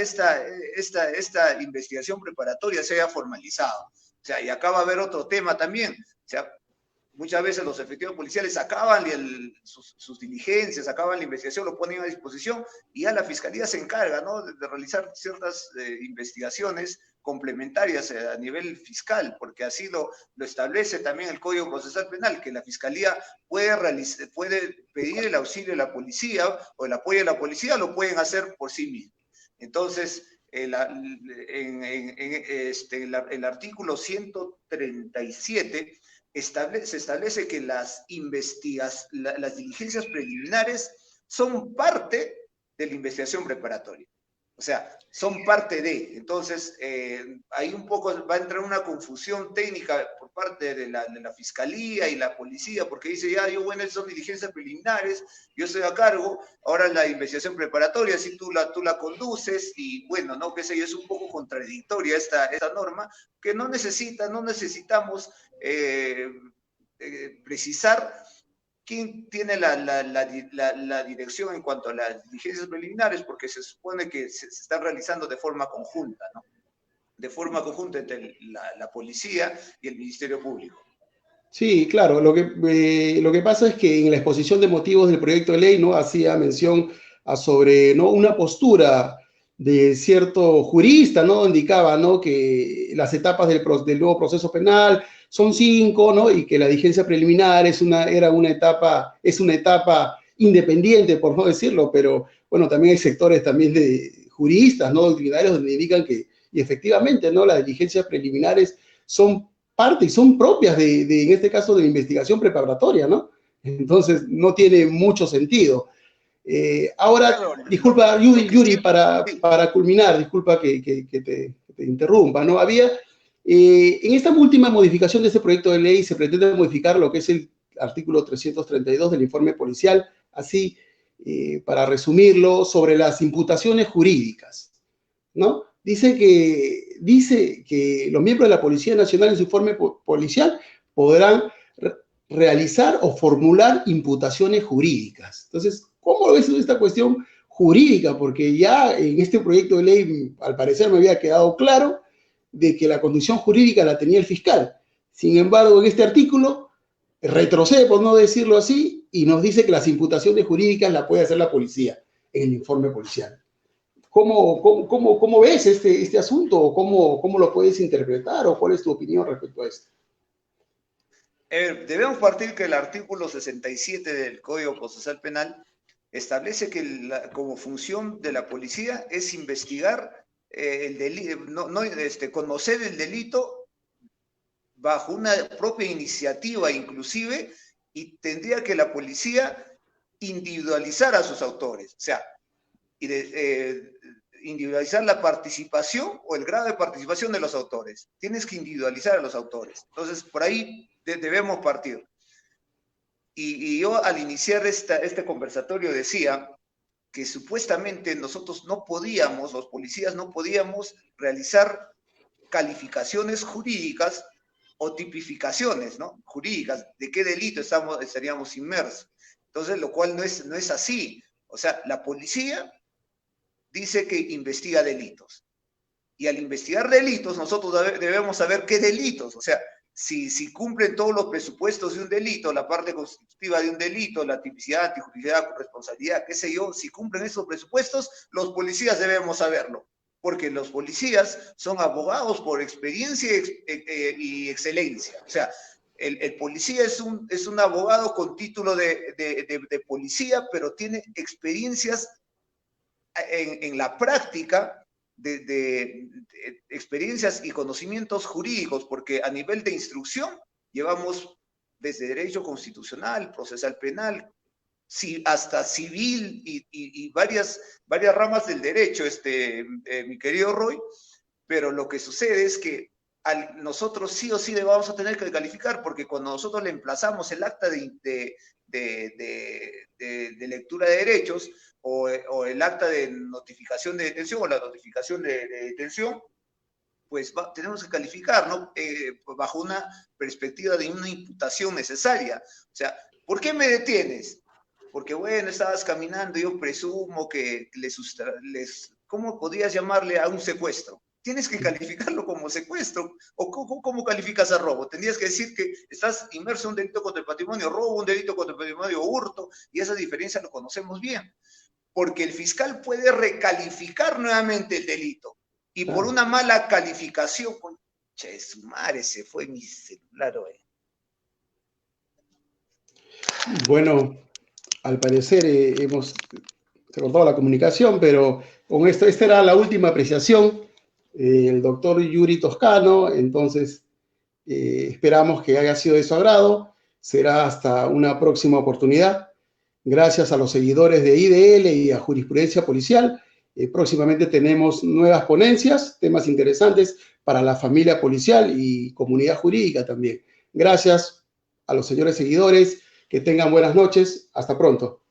investigación preparatoria sea formalizada. O sea, y acá va a haber otro tema también. O sea, muchas veces los efectivos policiales acaban sus diligencias, acaban la investigación, lo ponen a disposición y ya la fiscalía se encarga, ¿no?, de realizar ciertas investigaciones complementarias a nivel fiscal, porque así lo establece también el Código Procesal Penal, que la fiscalía puede pedir el auxilio de la policía o el apoyo de la policía, lo pueden hacer por sí mismos. Entonces, el artículo 137 se establece que las diligencias preliminares son parte de la investigación preparatoria. O sea, son parte de. Entonces, ahí un poco va a entrar una confusión técnica por parte de la fiscalía y la policía, porque dice, ya, bueno, son diligencias preliminares, yo estoy a cargo, ahora la investigación preparatoria, si tú la conduces, y bueno, no, qué sé yo, es un poco contradictoria esta norma, que no necesitamos precisar quién tiene la dirección en cuanto a las diligencias preliminares, porque se supone que se está realizando de forma conjunta, ¿no? De forma conjunta entre la policía y el Ministerio Público. Sí, claro. Lo que pasa es que en la exposición de motivos del proyecto de ley, ¿no?, hacía mención sobre, ¿no?, una postura de cierto jurista, ¿no?, indicaba, ¿no?, que las etapas del nuevo proceso penal son 5, ¿no?, y que la diligencia preliminar es una etapa independiente, por no decirlo, pero bueno, también hay sectores también de juristas, ¿no?, doctrinarios, donde indican que, y efectivamente, ¿no?, las diligencias preliminares son parte y son propias en este caso, de la investigación preparatoria, ¿no? Entonces, no tiene mucho sentido. Ahora, Claro, disculpa, Yuri, para culminar, disculpa que te interrumpa, ¿no? En esta última modificación de este proyecto de ley se pretende modificar lo que es el artículo 332 del informe policial, así, para resumirlo, sobre las imputaciones jurídicas, ¿no? Dice que los miembros de la Policía Nacional en su informe policial podrán realizar o formular imputaciones jurídicas. Entonces, ¿cómo ves esta cuestión jurídica? Porque ya en este proyecto de ley, al parecer, me había quedado claro de que la condición jurídica la tenía el fiscal. Sin embargo, en este artículo retrocede, por no decirlo así, y nos dice que las imputaciones jurídicas las puede hacer la policía en el informe policial. ¿Cómo ves este asunto? ¿Cómo lo puedes interpretar? ¿O cuál es tu opinión respecto a esto? Debemos partir que el artículo 67 del Código Procesal Penal establece que como función de la policía es investigar el delito, conocer el delito bajo una propia iniciativa inclusive, y tendría que la policía individualizar a sus autores. O sea, individualizar la participación o el grado de participación de los autores. Tienes que individualizar a los autores. Entonces, por ahí debemos partir. Y yo al iniciar este conversatorio decía que supuestamente nosotros no podíamos, los policías no podíamos realizar calificaciones jurídicas o tipificaciones, ¿no?, jurídicas de qué delito estaríamos inmersos. Entonces, lo cual no es así. O sea, la policía dice que investiga delitos. Y al investigar delitos, nosotros debemos saber qué delitos. O sea, si cumplen todos los presupuestos de un delito, la parte constitutiva de un delito, la tipicidad, antijusticia, corresponsabilidad, qué sé yo, si cumplen esos presupuestos, los policías debemos saberlo. Porque los policías son abogados por experiencia y excelencia. O sea, el policía es un abogado con título de policía, pero tiene experiencias en la práctica de experiencias y conocimientos jurídicos, porque a nivel de instrucción llevamos desde derecho constitucional, procesal penal, hasta civil y varias ramas del derecho, mi querido Roy, pero lo que sucede es que nosotros sí o sí le vamos a tener que calificar, porque cuando nosotros le emplazamos el acta de lectura de derechos o el acta de notificación de detención o la notificación de detención, pues tenemos que calificar, ¿no? Bajo una perspectiva de una imputación necesaria. O sea, ¿por qué me detienes? Porque, bueno, estabas caminando, yo presumo que ¿cómo podrías llamarle a un secuestro? Tienes que calificarlo como secuestro. ¿O cómo calificas a robo? Tendrías que decir que estás inmerso en un delito contra el patrimonio, robo, un delito contra el patrimonio, hurto, y esa diferencia lo conocemos bien. Porque el fiscal puede recalificar nuevamente el delito. Y por una mala calificación, concha su madre, se fue mi celular hoy. Bueno, al parecer se cortó la comunicación, pero con esto, esta era la última apreciación. El doctor Yuri Toscano, entonces esperamos que haya sido de su agrado. Será hasta una próxima oportunidad. Gracias a los seguidores de IDL y a Jurisprudencia Policial. Próximamente tenemos nuevas ponencias, temas interesantes para la familia policial y comunidad jurídica también. Gracias a los señores seguidores. Que tengan buenas noches. Hasta pronto.